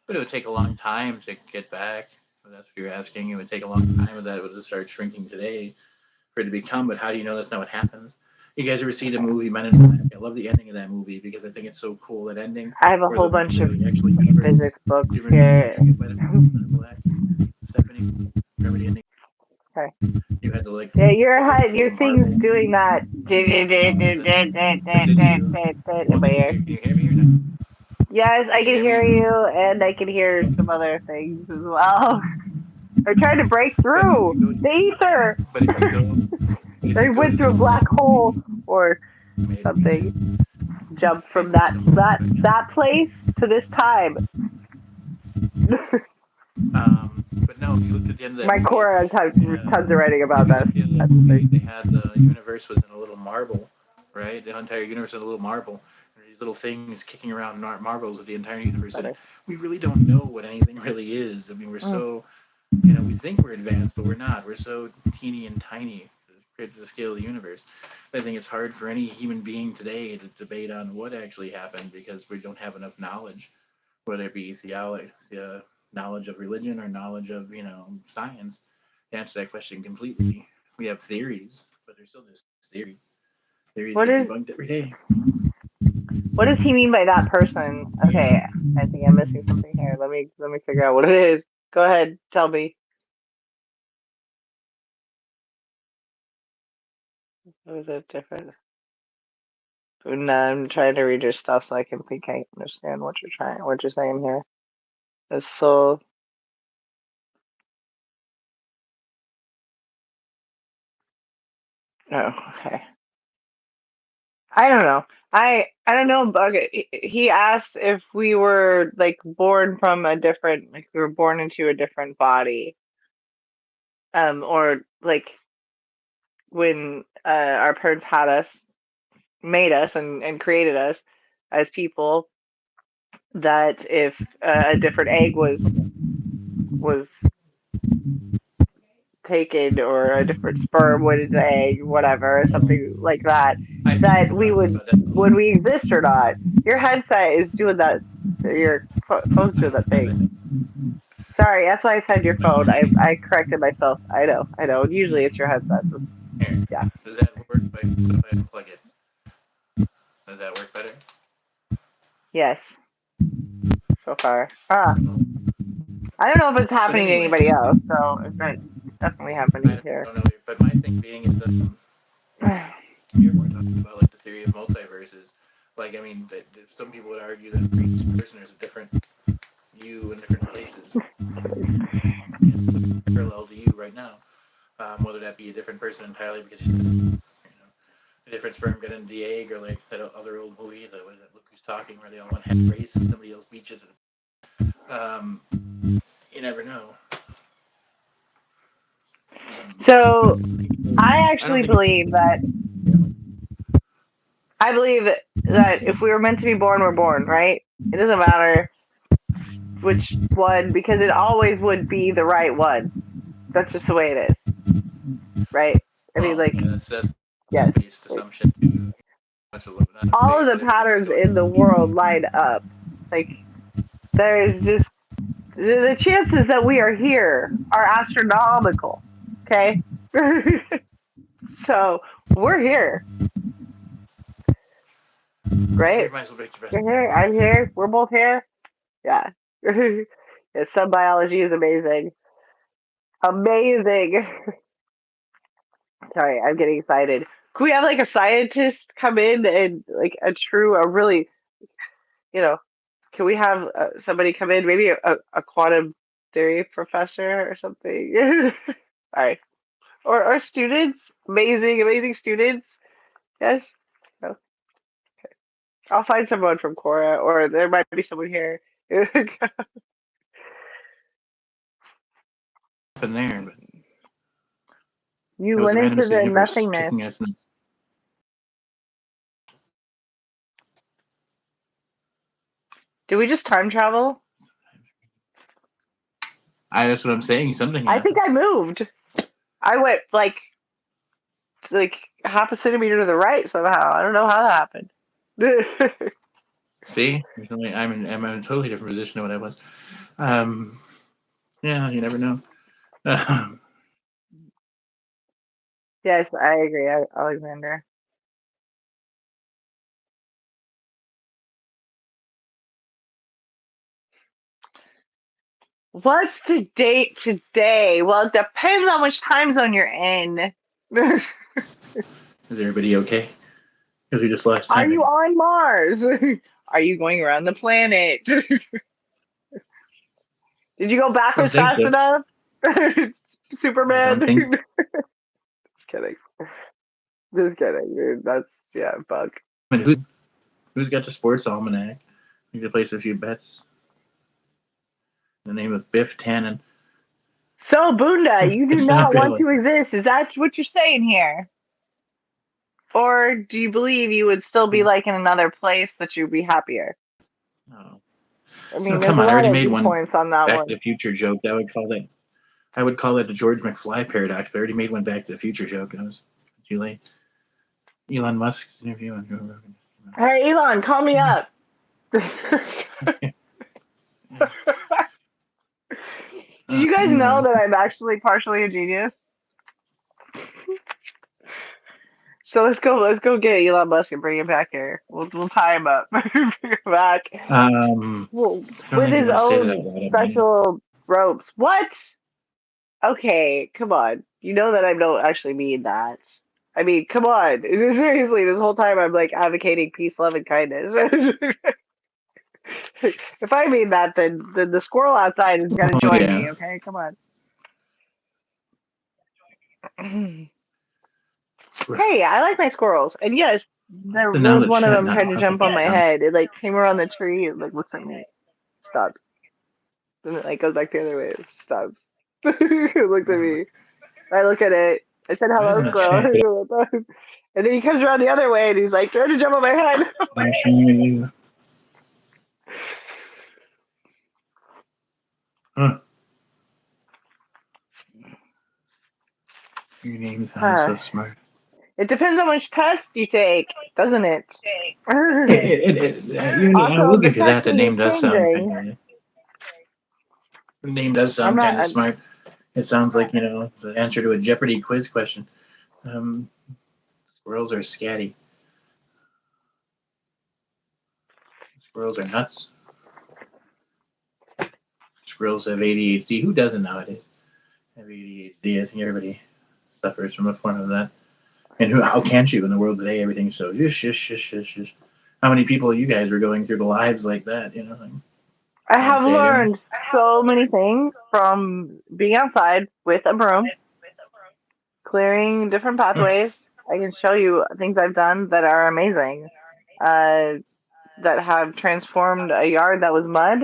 But it would take a long time to get back. If that's what you're asking. It would take a long time of that. It would just start shrinking today for it to become. But how do you know that's not what happens? You guys ever see the movie Men in Black? I love the ending of that movie because I think it's so cool. That ending I have a where whole bunch of the actual universe. physics books You remember here. getting hit by the Men in Black? Stephanie, remember the ending? Okay. You had to like Yeah, flip a your little thing's marble. doing that But did you? in Well, my ear. can you hear me or not? Yes, Can I you can hear me? hear you, and I can hear some other things as well. They're trying to break But if through you go, the ether. but if They you go went to through a black hole or maybe. something. Jump I from hope so. But that place to this time. but no, if you looked at the end of that My movie, core has tons of writing if about you this. look at the end of that That's the thing. movie, they had the universe was in a little marble, right? The entire universe in a little marble. And these little things kicking around marbles with the entire universe in it. Better. We really don't know what anything really is. I mean, we're Mm. so we think we're advanced, but we're not. We're so teeny and tiny compared to the scale of the universe. I think it's hard for any human being today to debate on what actually happened because we don't have enough knowledge, whether it be theology, knowledge of religion or knowledge of science. To answer that question completely, we have theories, but they're still just theories. Theories get What is debunked every day. what does he mean by that person? Okay, I think I'm missing something here. Let me figure out what it is. Go ahead, tell me. What is it different? No, I'm trying to read your stuff so I can think I understand what you're saying here. It's so oh, okay. I don't know. I don't know. Okay, he asked if we were like born from a different, like we were born into a different body, or like when our parents had us, made us, and created us as people. That if a different egg was taken or a different sperm went into the egg, whatever, something like that, I think that we've we talked about that a would lot. we exist or not? Your headset is doing that. Your phone's I doing don't that have thing. it. Sorry, that's why I said your But phone. my thing I corrected myself. I know. Usually it's your headset. here, Yeah. does that work? If I unplug it, does that work better? Yes. So far. Ah, I don't know if it's But happening to anyway, anybody else. So, but it's definitely I happening here. don't know. But my thing being is here we're talking about like the theory of multiverses. Like I mean, some people would argue that for each person there's a different you in different places, parallel to you right now. Whether that be a different person entirely because a different sperm got into the egg, or like that other old movie, that was that Look Who's Talking, where they all went head race and somebody else beat you. You never know. So I I don't actually think. believe that that if we were meant to be born, we're born, right? It doesn't matter which one because it always would be the right one. That's just the way it is, right? I mean, Well, like, yeah, that's yes, based like, assumption too. Much of not of all faith, of but the everything is patterns going. in the world line up. Like, there's just the chances that we are here are astronomical. Okay, so we're here, You right? might as well make your best. You're here. I'm here. We're both here. Yeah. Yeah, some biology is amazing. Amazing. Sorry, I'm getting excited. Could we have like a scientist come in and like a really, you know, can we have somebody come in, maybe a quantum theory professor or something? All right. Or students, amazing students. Yes. Oh, I'll find someone from Cora, or there might be someone here. Happened there, but it You was went the into randomness of the the universe nothingness. kicking us. In. Did we just time travel? That's what I'm saying. Something I think happened. I moved. I went like like half a centimeter to the right somehow. I don't know how that happened. See, I'm in a totally different position than what I was. Um, yeah, you never know. Um, Yes, I agree, Alexander. What's the date today? Well, it depends on which time zone you're in. is everybody okay? Because we just lost Are time. you on Mars? Are you going around the planet? Did you go I don't backwards think fast so. enough? I Superman? don't think. Just kidding. Just kidding, dude. That's, yeah, bug. I mean, who's got the sports almanac? We could place a few bets. In the name of Biff Tannen. So, Bunda, you do It's not not want really. to exist. Is that what you're saying here? Or do you believe you would still be like in another place that you'd be happier? Oh. I No, mean, there's come a on. I lot already of made one viewpoints on that Back to one. the Future joke. I would call it the George McFly paradox. But I already made one Back to the Future joke, and it was too late. Elon Musk's interview on Joe Rogan. Hey, Elon, call me up. Did you guys know Uh, that I'm actually partially a genius? So let's go get Elon Musk and bring him back here. We'll tie him up. Bring him back. Well, I don't with think you his want to say that out own loud on media. special ropes. What? Okay, come on. You know that I don't actually mean that. I mean, come on. Seriously, this whole time I'm like advocating peace, love, and kindness. If I mean that, then the squirrel outside is gonna Oh join me. yeah, Okay, come on. Hey, I like my squirrels, and yes, so there now was the one of chat them not trying to jump on propagate my them. head. It like came around the tree. It like looks at me, stops, then it like goes back the other way. It stops. It looks at me. I look at it. I said, Why "Hello, doesn't it squirrel." chat? And then he comes around the other way, and he's like trying to jump on my head. Huh. Your name sounds Huh. so smart. It depends on which test you take, doesn't it? I Also, will the give you that. testing is changing. The name does I'm sound not. kind of smart. It sounds like the answer to a Jeopardy quiz question. Um, Squirrels are scatty. Squirrels are nuts. Squirrels have ADHD. Who doesn't nowadays have ADHD? I think everybody suffers from a form of that. And how can't you in the world today? Everything's so shush, shush, shush, shush, shush. How many people you guys were going through the lives like that? Like, I can't have say I don't. learned so many things from being outside with a broom, clearing different pathways. I can show you things I've done that are amazing, uh, that have transformed a yard that was mud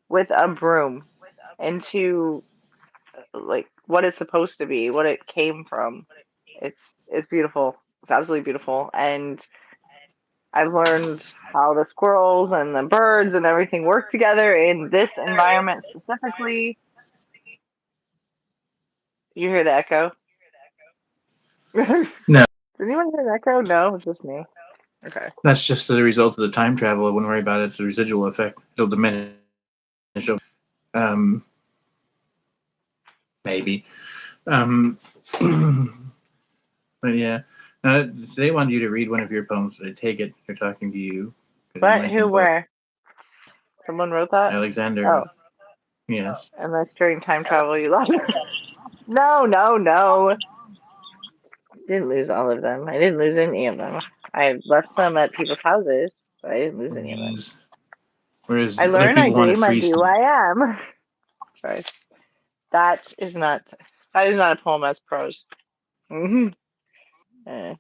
with a broom into like what it's supposed to be, what it came from. It's beautiful. It's absolutely beautiful, and I've learned how the squirrels and the birds and everything work together in this environment specifically. You hear the echo? Did No, anyone hear an echo? No, it's just me. Okay. that's just the result of the time travel. I wouldn't worry about it. It's the residual effect. It'll diminish. Um, maybe. Um, but yeah. They wanted you to read one of your poems. I take it they're talking to you because you What? Who? mentioned poetry. Where? Someone wrote that? Alexander. Oh, Yes. unless during time travel you lost. No, no, no. Didn't lose all of them. I didn't lose any of them. I left some at people's houses, but I didn't lose any of them. Whereas, whereas I other learn, I people wanted dream, I free do, stuff. I am. Sorry. That is not. That is not a poem. That's prose. Hmm. Uh,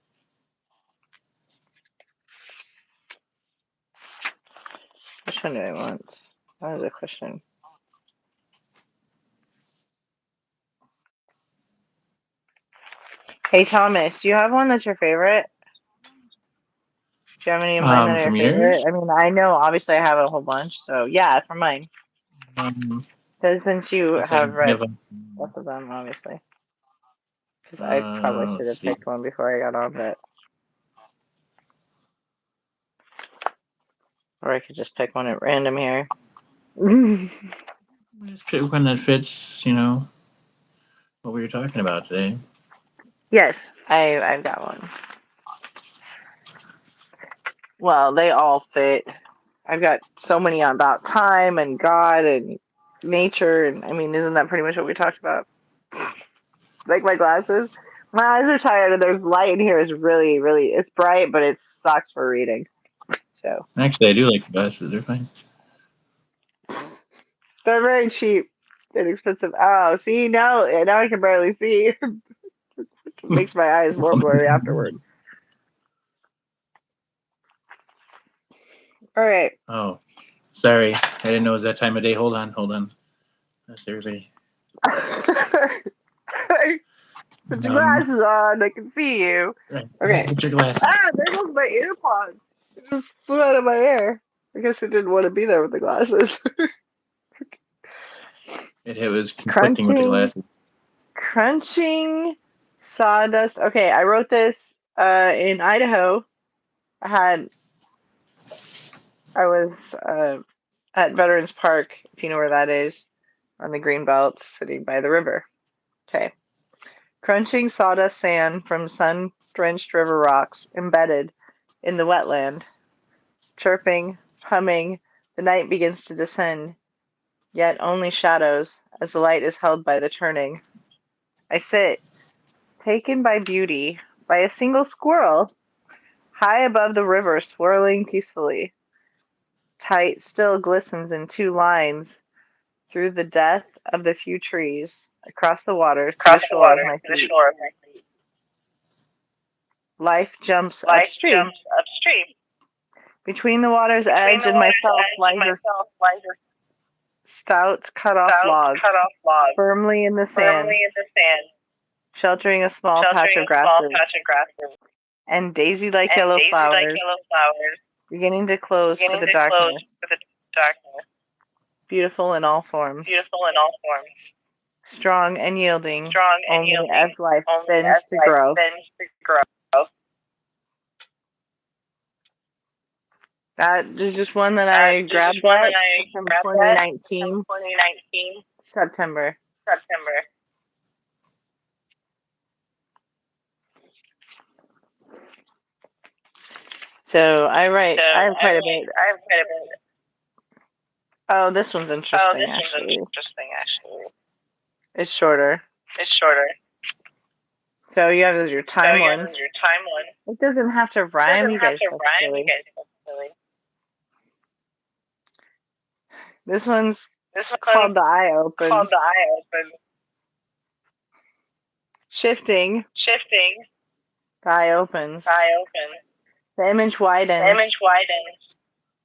which one do I want? That was a question. Hey Thomas, do you have one that's your favorite? Do you have any of mine that are your From favorite? yours, I mean, I know obviously I have a whole bunch, so yeah, from mine. um, Because since you I have think read lots of them, obviously. Because I probably should Let's have see. picked one before I got on, but or I could just pick one at random here. Just pick one that fits, you know, what we were talking about today. Yes, I've got one. Well, they all fit. I've got so many about time and God and nature, and I mean, isn't that pretty much what we talked about? Like my glasses. My eyes are tired, and there's light in here. Is really, really. It's bright, but it sucks for reading. So Actually, I do like the glasses. They're fine. they're very cheap, inexpensive. Oh, see now I can barely see. It makes my eyes more blurry afterward. All right. Oh, sorry. I didn't know it was that time of day. Hold on. That's everybody. Put your glasses on. I can see you. Right. Okay. Put your glasses. There goes my earpods. It just flew out of my ear. I guess it didn't want to be there with the glasses. It was conflicting with the glasses. Crunching sawdust. Okay, I wrote this in Idaho. I was at Veterans Park, if you know where that is, on the green belt, sitting by the river. Okay. Crunching sawdust sand from sun-drenched river rocks embedded in the wetland. Chirping, humming, the night begins to descend, yet only shadows, as the light is held by the turning. I sit, taken by beauty, by a single squirrel, high above the river swirling peacefully. Tight still glistens in two lines through the death of the few trees, across the waters to the shore of my feet. Life jumps upstream. Between the water's edge and myself lies a stout cut off log, firmly in the sand, sheltering a small patch of grasses, and daisy like yellow flowers beginning to close to the darkness, beautiful in all forms, strong and yielding, only as life bends to grow. That is just one that I grabbed at from 2019, September. So I have quite a bit. Oh, this one's interesting, actually. It's shorter. So you have your time ones. It doesn't have to rhyme, you guys. That's silly. This one's called The Eye Opens. Shifting. The eye opens. The image widens.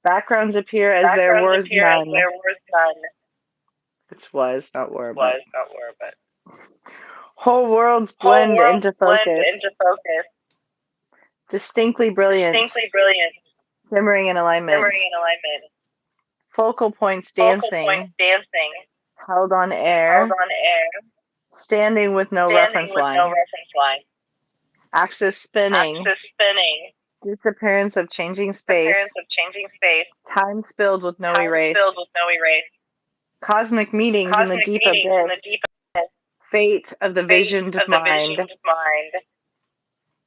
Backgrounds appear as there was none. It's was, not were, but. Whole worlds blend into focus. Distinctly brilliant. Shimmering in alignment. Focal points dancing. Held on air. Standing with no reference line. Axis spinning. Disappearance of changing space. Time spilled with no erase. Cosmic meetings in the deep abyss. Fate of the visioned mind.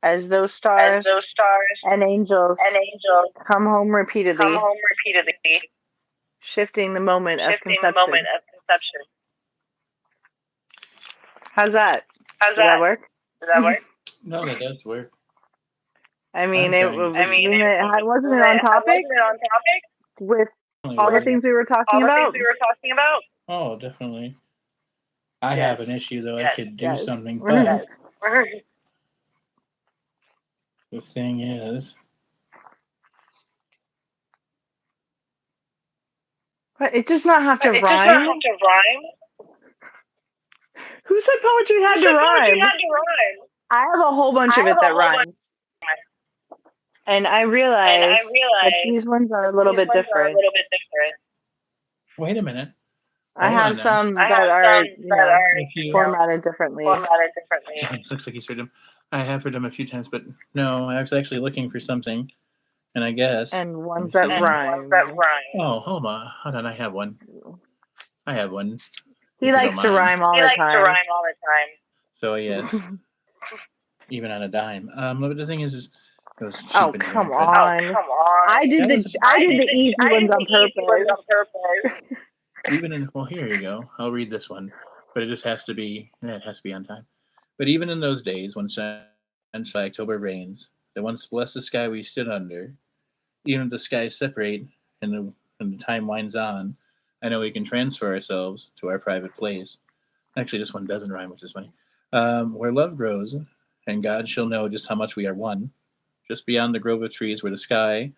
As those stars and angels come home repeatedly, shifting the moment of conception. How's that? Does that work? No, that does work. I mean, wasn't it on topic with all the things we were talking about? Oh, definitely. I have an issue though. I could do something, but the thing is, But it does not have to rhyme. Who said poetry had to rhyme? I have a whole bunch of it that rhymes. And I realize that these ones are a little bit different. wait a minute. I Hold on have then. some that are, formatted differently. Yeah, it looks like he's heard them. I have heard them a few times, but no, I was actually looking for something, and I guess. And Let ones me that see. rhyme. Oh, hold on. I have one. He If you don't likes to mind. rhyme all the time. So yes, even on a dime. But the thing is it was cheap Oh, and come inherent. on. I did That was the easy ones on purpose. even in. Well, here you go. I'll read this one, but it just has to be. Yeah, it has to be on time. But even in those days when sunshine October rains, that once blessed the sky we stood under, even if the skies separate and the time winds on, I know we can transfer ourselves to our private place. Actually, this one doesn't rhyme, which is funny. Where love grows, and God shall know just how much we are one. Just beyond the grove of trees where the sky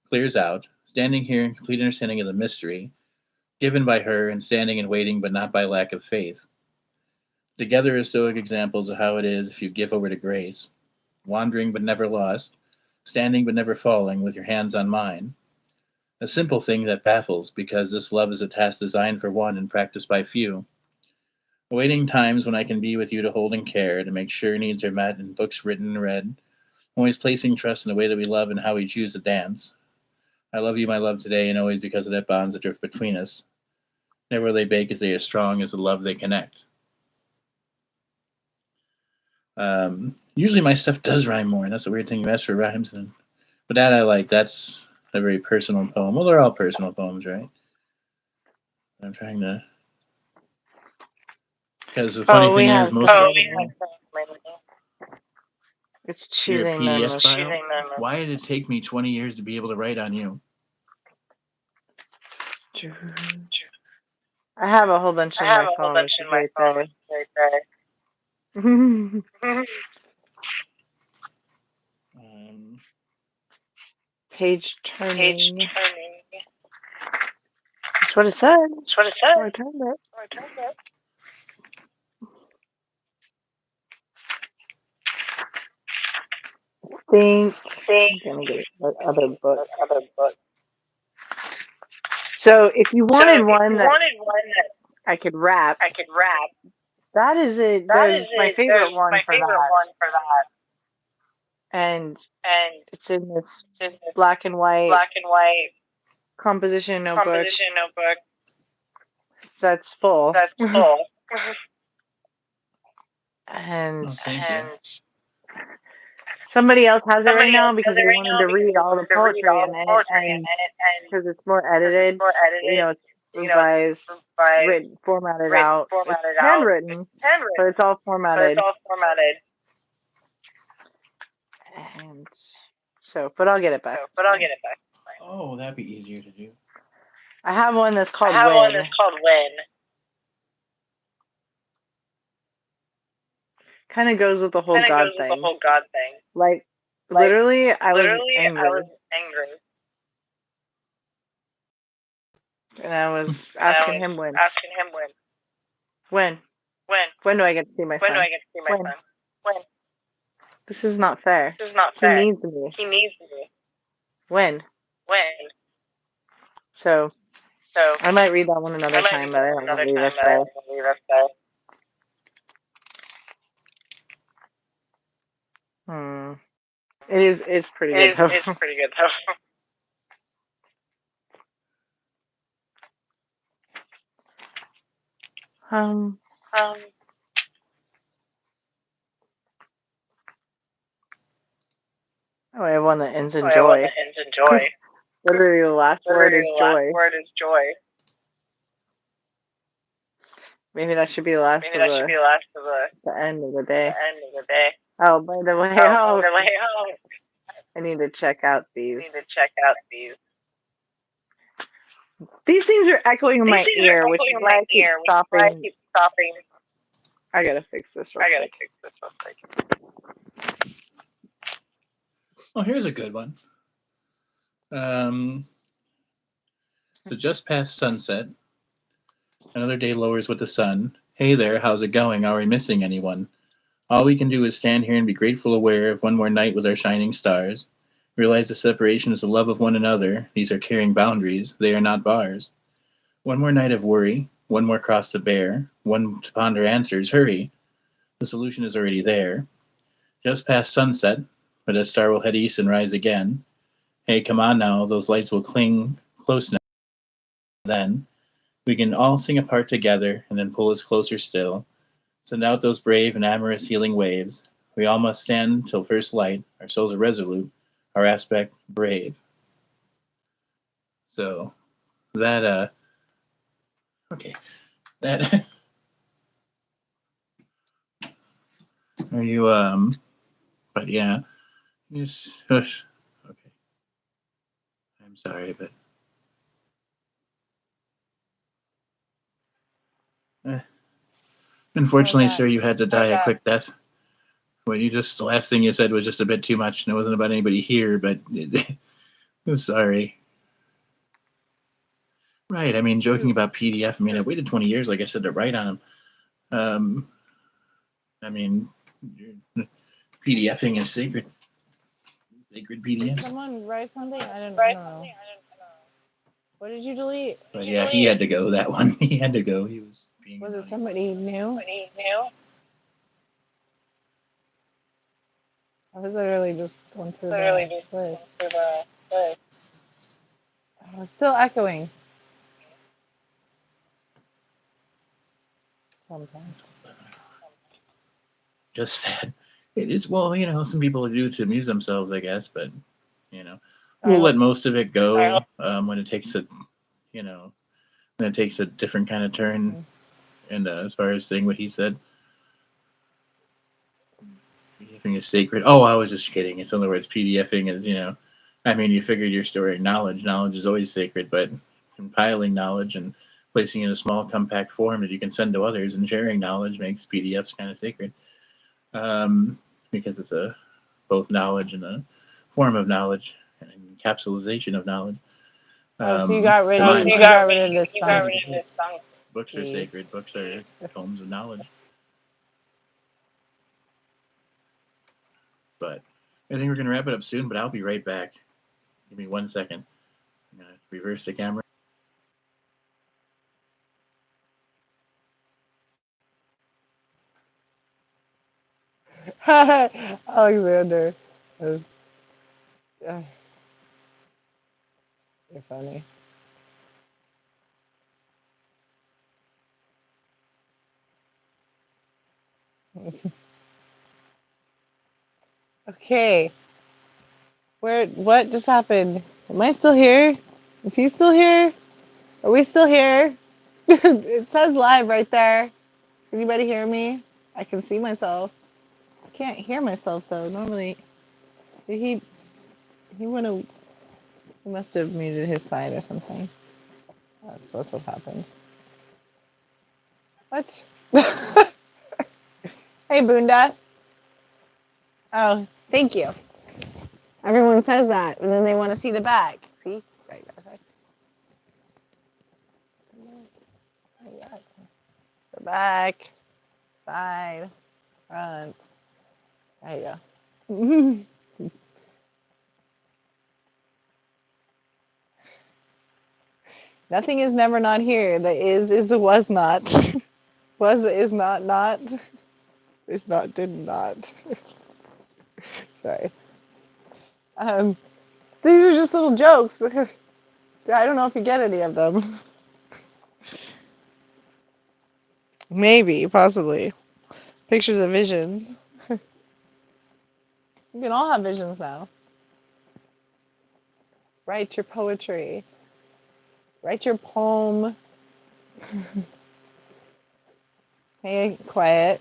clears out, standing here in complete understanding of the mystery, given by her and standing and waiting, but not by lack of faith. Together as stoic examples of how it is if you give over to grace, wandering but never lost, standing but never falling, with your hands on mine. A simple thing that baffles, because this love is a task designed for one and practiced by few. Awaiting times when I can be with you to hold and care, to make sure needs are met and books written and read, always placing trust in the way that we love and how we choose to dance. I love you, my love, today, and always because of that bonds that drift between us. Never will they bake as they are strong as the love they connect. Usually my stuff does rhyme more, and that's the weird thing. You ask for rhymes, but that I like. That's a very personal poem. Well, they're all personal poems, right? I'm trying to, because the funny thing is, most of It's your choosing PDF them. file. Why did it take me 20 years to be able to write on you? I have a whole bunch in my phone, which is right there. Page turning. That's what it said. So I turned it. Think I'm gonna get that other book. So if you wanted one that I could rap, that is it. There's my favorite one for that, and it's in this black and white composition notebook that's full. And Thank you. somebody else has it right now because they wanted to read all the poetry in it, and because it's more edited, it's revised, written, formatted out. It's handwritten, but it's all formatted. And so, but I'll get it back. It's fine. Oh, that'd be easier to do. I have one that's called When. Kind of goes with the whole God thing. Like, literally, I was angry. And I was asking him when. When? When do I get to see my son? When? This is not fair. He needs me. When? So, I might read that one another time, but I don't want to leave us there. It's pretty good though. um, oh, I have one that ends in joy. Literally, the last word is joy. Maybe that should be the last of the end of the day. Oh, by the way, I need to check out these. These things are echoing in my ear, which is why I keep stopping. I gotta fix this real quick. Oh, here's a good one. So just past sunset, another day lowers with the sun. Hey there, how's it going? Are we missing anyone? All we can do is stand here and be grateful aware of one more night with our shining stars. Realize the separation is the love of one another. These are caring boundaries. They are not bars. One more night of worry. One more cross to bear. One to ponder answers. Hurry. The solution is already there. Just past sunset, but a star will head east and rise again. Hey, come on now. Those lights will cling close now. Then we can all sing a part together and then pull us closer still. Send out those brave and amorous healing waves. We all must stand till first light. Our souls are resolute, our aspect brave. So that okay. That are you but yeah. Just shush. Okay. I'm sorry, but eh. What was Unfortunately, that? sir, you had to die a quick death. Well, you just the last thing you said was just a bit too much, and it wasn't about anybody here. But sorry. Right. I mean, joking about PDF. I mean, I waited 20 years, like I said, to write on them. Um, I mean, PDFing is sacred. Sacred Did PDF. someone write something? I don't know. What did you delete? But yeah, he had to go. That one, he had to go. He was being Was it inaudible. somebody new? I was literally just going through the list. Oh, it's still echoing sometimes. Just sad. It is. Well, some people do to amuse themselves, I guess. But you know, I we'll let hope. most of it go when it takes a, you know, when it takes a different kind of turn. And as far as saying what he said, PDFing is sacred. Oh, I was just kidding. It's in other words, PDFing is, I mean, you figured you're storing knowledge. Knowledge is always sacred, but compiling knowledge and placing it in a small, compact form that you can send to others and sharing knowledge makes PDFs kind of sacred, because it's a both knowledge and a form of knowledge and encapsulation of knowledge. Oh, so The mind. you got rid of the spunk. Books are sacred. Books are tomes of knowledge. But I think we're going to wrap it up soon, but I'll be right back. Give me 1 second. I'm going to reverse the camera. Alexander. Uh, You're funny. Okay. What just happened? Am I still here? Is he still here? Are we still here? It says live right there. Can anybody hear me? I can see myself. I can't hear myself though. Normally, he he would have he must have muted his side or something. That's what happened. What? Hey, Boonda. Oh, thank you. Everyone says that, and then they want to see the back. See? Right, right, right. The back, side, front. There you go. Nothing is never not here. The is the was not. Was is not. Is not did not. Sorry. Um, these are just little jokes. I don't know if you get any of them. Maybe, possibly. Pictures of visions. You can all have visions now. Write your poetry. Write your poem. Hey, quiet.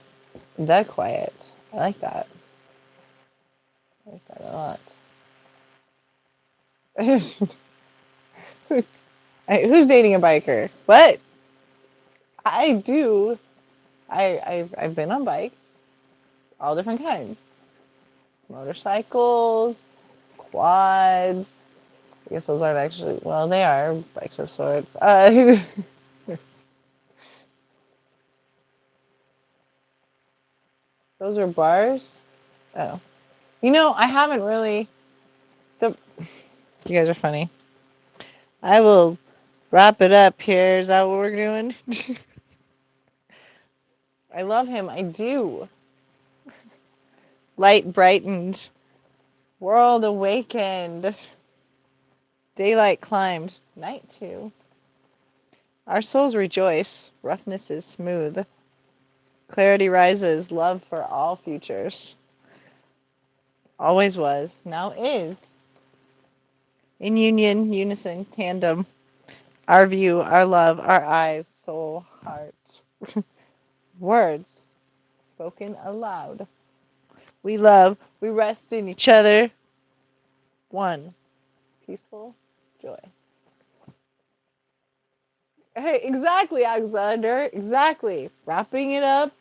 The quiet. I like that. I like that a lot. Who's dating a biker? What? I do. I've been on bikes, all different kinds. Motorcycles, quads. I guess those aren't actually, well, they are bikes of sorts. Those are bars. Oh, I haven't really. The You guys are funny. I will Wrap it up here. Is that what we're doing? I love him. I do. Light brightened. World awakened. Daylight climbed. Night too. Our souls rejoice. Roughness is smooth. Clarity rises. Love for all futures. Always was. Now is. In union, unison, tandem. Our view, our love, our eyes, soul, heart. Words spoken aloud. We love. We rest in each other. One. Peaceful joy. Hey, exactly, Alexander. Exactly. Wrapping it up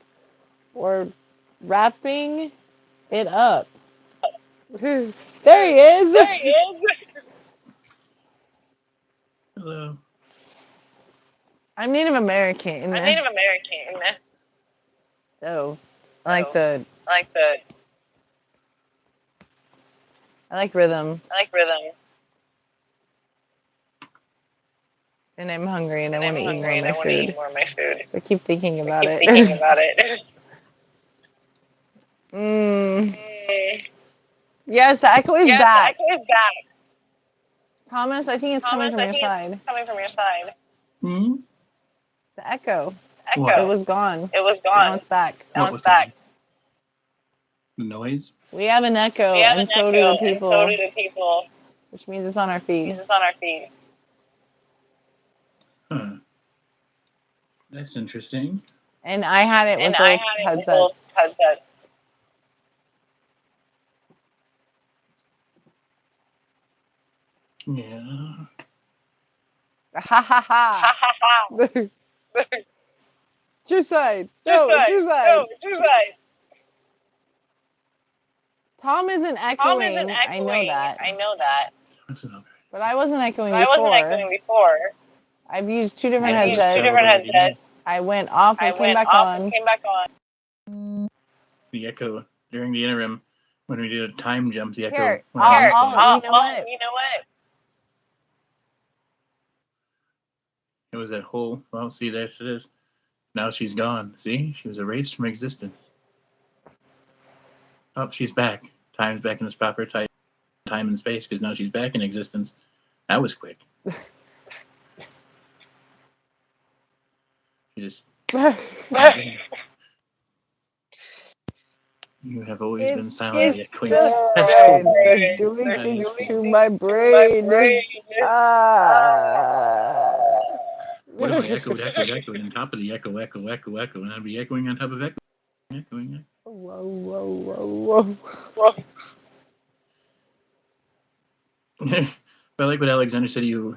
or wrapping it up. There he is. There he is. Hello. I'm Native American. I'm Native American. So, I like So the I like the I like rhythm, I like rhythm. and I'm hungry and I And want I'm to eat more hungry of and I my want to eat food. more of my food. I keep thinking I about keep it. thinking about it. mm. Mm. Yes, the echo is Yes, the back. echo is back. Thomas, I think it's coming Thomas, from I your think it's side. coming from your side. Hmm? The echo. Echo. What? It was gone. It was Now gone. it's back. Now What it's was back. gone? The noise? We have an echo, We have an and so do echo, the and so people, do the people. which means it's on our feed. It's on our feed. Huh. That's interesting. And I had it And with I both had it with both headsets. headsets. Yeah. Ha ha Ha ha. ha ha. It's your side. Just No, it's side. your side. No, it's your side. Tom isn't Tom isn't echoing. I know echoing. that. I know that. But I wasn't But echoing I wasn't before. echoing before. I've used two different I've used two headsets. different headsets. I went off I and came went back off and on. came back on. The echo during the interim, when we did a time jump, the echo Here, went on this side. you know what? You know what? It was that whole, well, see, there it is. Now she's gone. See? She was erased from existence. Oh, she's back. Time's back in its proper time and space because now she's back in existence. That was quick. She just. You have always been It's silently the echoing. That's cool. They're doing That things is cool. to my brain. Ah. What if I echoed, on top of the echo, and I'd be echoing on top of echoing. Whoa, whoa, whoa, whoa. But I like what Alexander said. You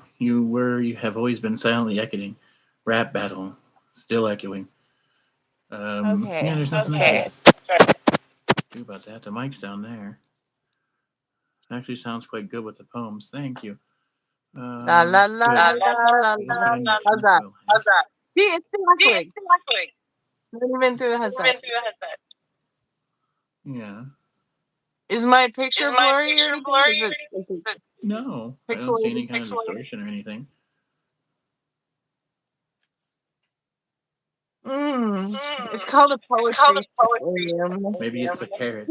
have always been silently echoing. Rap battle, still echoing. Okay. Yeah, there's nothing Okay. to do about that. The mic's down there. It actually sounds quite good with the poems. Thank you. La la la Good. la la la We'll put in your How's feet that? well. How's that? See, it's still See, echoing. it's still echoing. Not even through the Even headset. through the headset. Yeah. Is my Is picture my blurry or picture anything? blurry or Is anything? it No, I don't see pixelated? any kind of distortion or anything. It's called a It's called poetry a poetry slam. Maybe it's the carrots.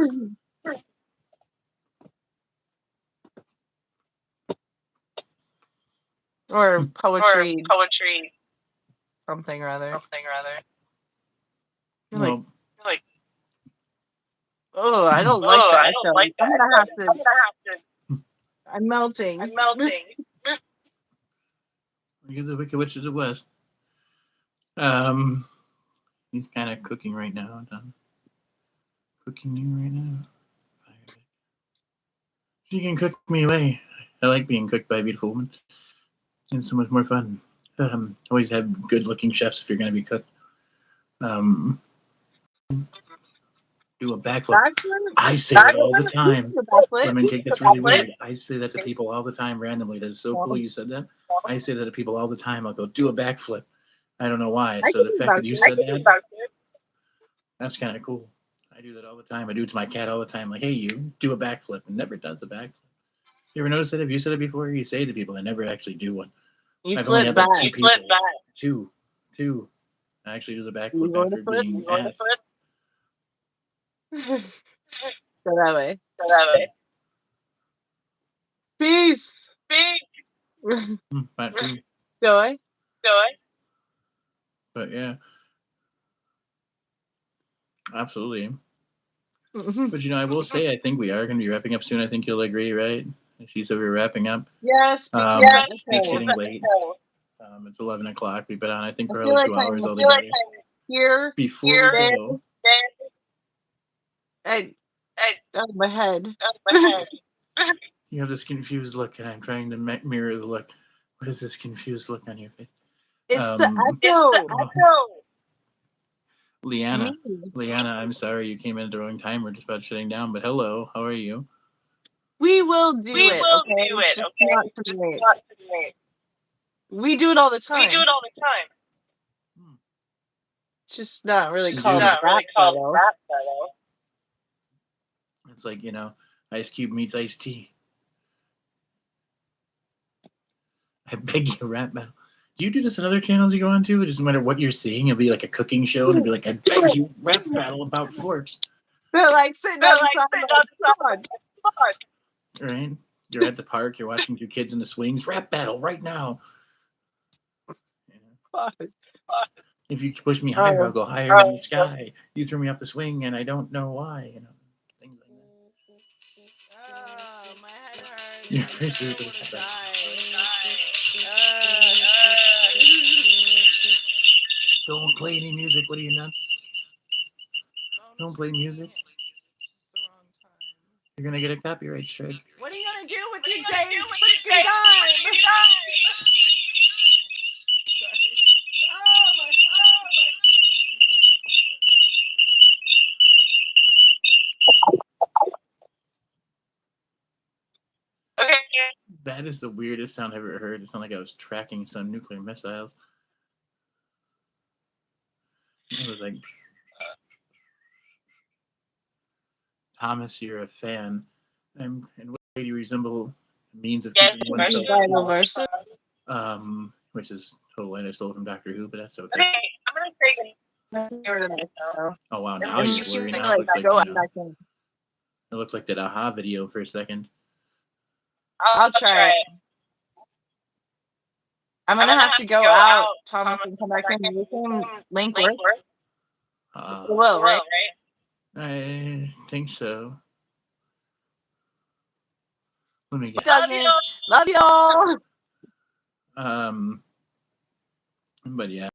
Or or poetry poetry something or other. something or other. You're like, Well, Like, oh, I don't like oh, the I don't echo. like I'm that. gonna have I'm to. gonna have to. I'm melting. I'm melting. we get the Wicked Witch of the West. He's kind of cooking right now. Cooking you right now. She can cook me away. I like being cooked by a beautiful woman. It's so much more fun. Always have good-looking chefs if you're going to be cooked. Do a backflip. I say that all the time. Women think that's really weird. I say that to people all the time randomly. That is so cool you said that. I say that to people all the time. I'll go, do a backflip. I don't know why. I So can the do fact that you said that, that's kind of cool. I do that all the time. I do it to my cat all the time. Like, hey, you, do a backflip. And never does a backflip. You ever notice that? Have you said it before? You say it to people and never actually do one. You I've only flip had back. like two people. Two. I actually do the You backflip go to after flip? being asked. Go that way. Peace. Not true. Joy. But yeah, absolutely. But you know, I will say, I think we are going to be wrapping up soon. I think you'll agree, right? She said we were wrapping up. Yes, because It's getting late. It's 11 o'clock. We've been on, I think, I for feel over like 2 hours I'm altogether. here. Before we there. go, Out of my head. you have this confused look, and I'm trying to mirror the look. What is this confused look on your face? It's the echo. Liana, Me. I'm sorry you came in at the wrong time. We're just about shutting down. But hello, how are you? We will do it, okay? Just not tonight. We do it all the time. It's just not really We called do. rap battle. It's like, you know, Ice Cube meets Ice T. I beg you, rap battle. Do you do this on other channels you go on to? It doesn't matter what you're seeing. It'll be like a cooking show, and it'll be like, I beg you, rap battle about forks. They're like sitting on the side. Like, come on. Right? You're at the park. You're watching two kids in the swings. Rap battle right now. If you push me higher, I'll go higher in the sky. You threw me off the swing, and I don't know why. You know, things like that. Oh, my head hurts. You're I super want to excited. Don't play any music. What are you nuts? Don't play music. Just the wrong time. You're gonna get a copyright strike. What are you gonna do with your dang freaking dime? Sorry. Oh my. That is the weirdest sound I've ever heard. It sounded like I was tracking some nuclear missiles. It was like, Thomas, you're a fan. And what way do you resemble means of keeping oneself Bible verses. which is totally I stole from Doctor Who, but that's okay. Oh wow, now And you're you blurry. can, Now it looks like, go you know, back in. it looked like that aha video for a second. I'll try it. I'm gonna have to go out, Thomas, and come back in. You can link work. It will, right? I think so. Let me It get. doesn't. Love y'all. But yeah.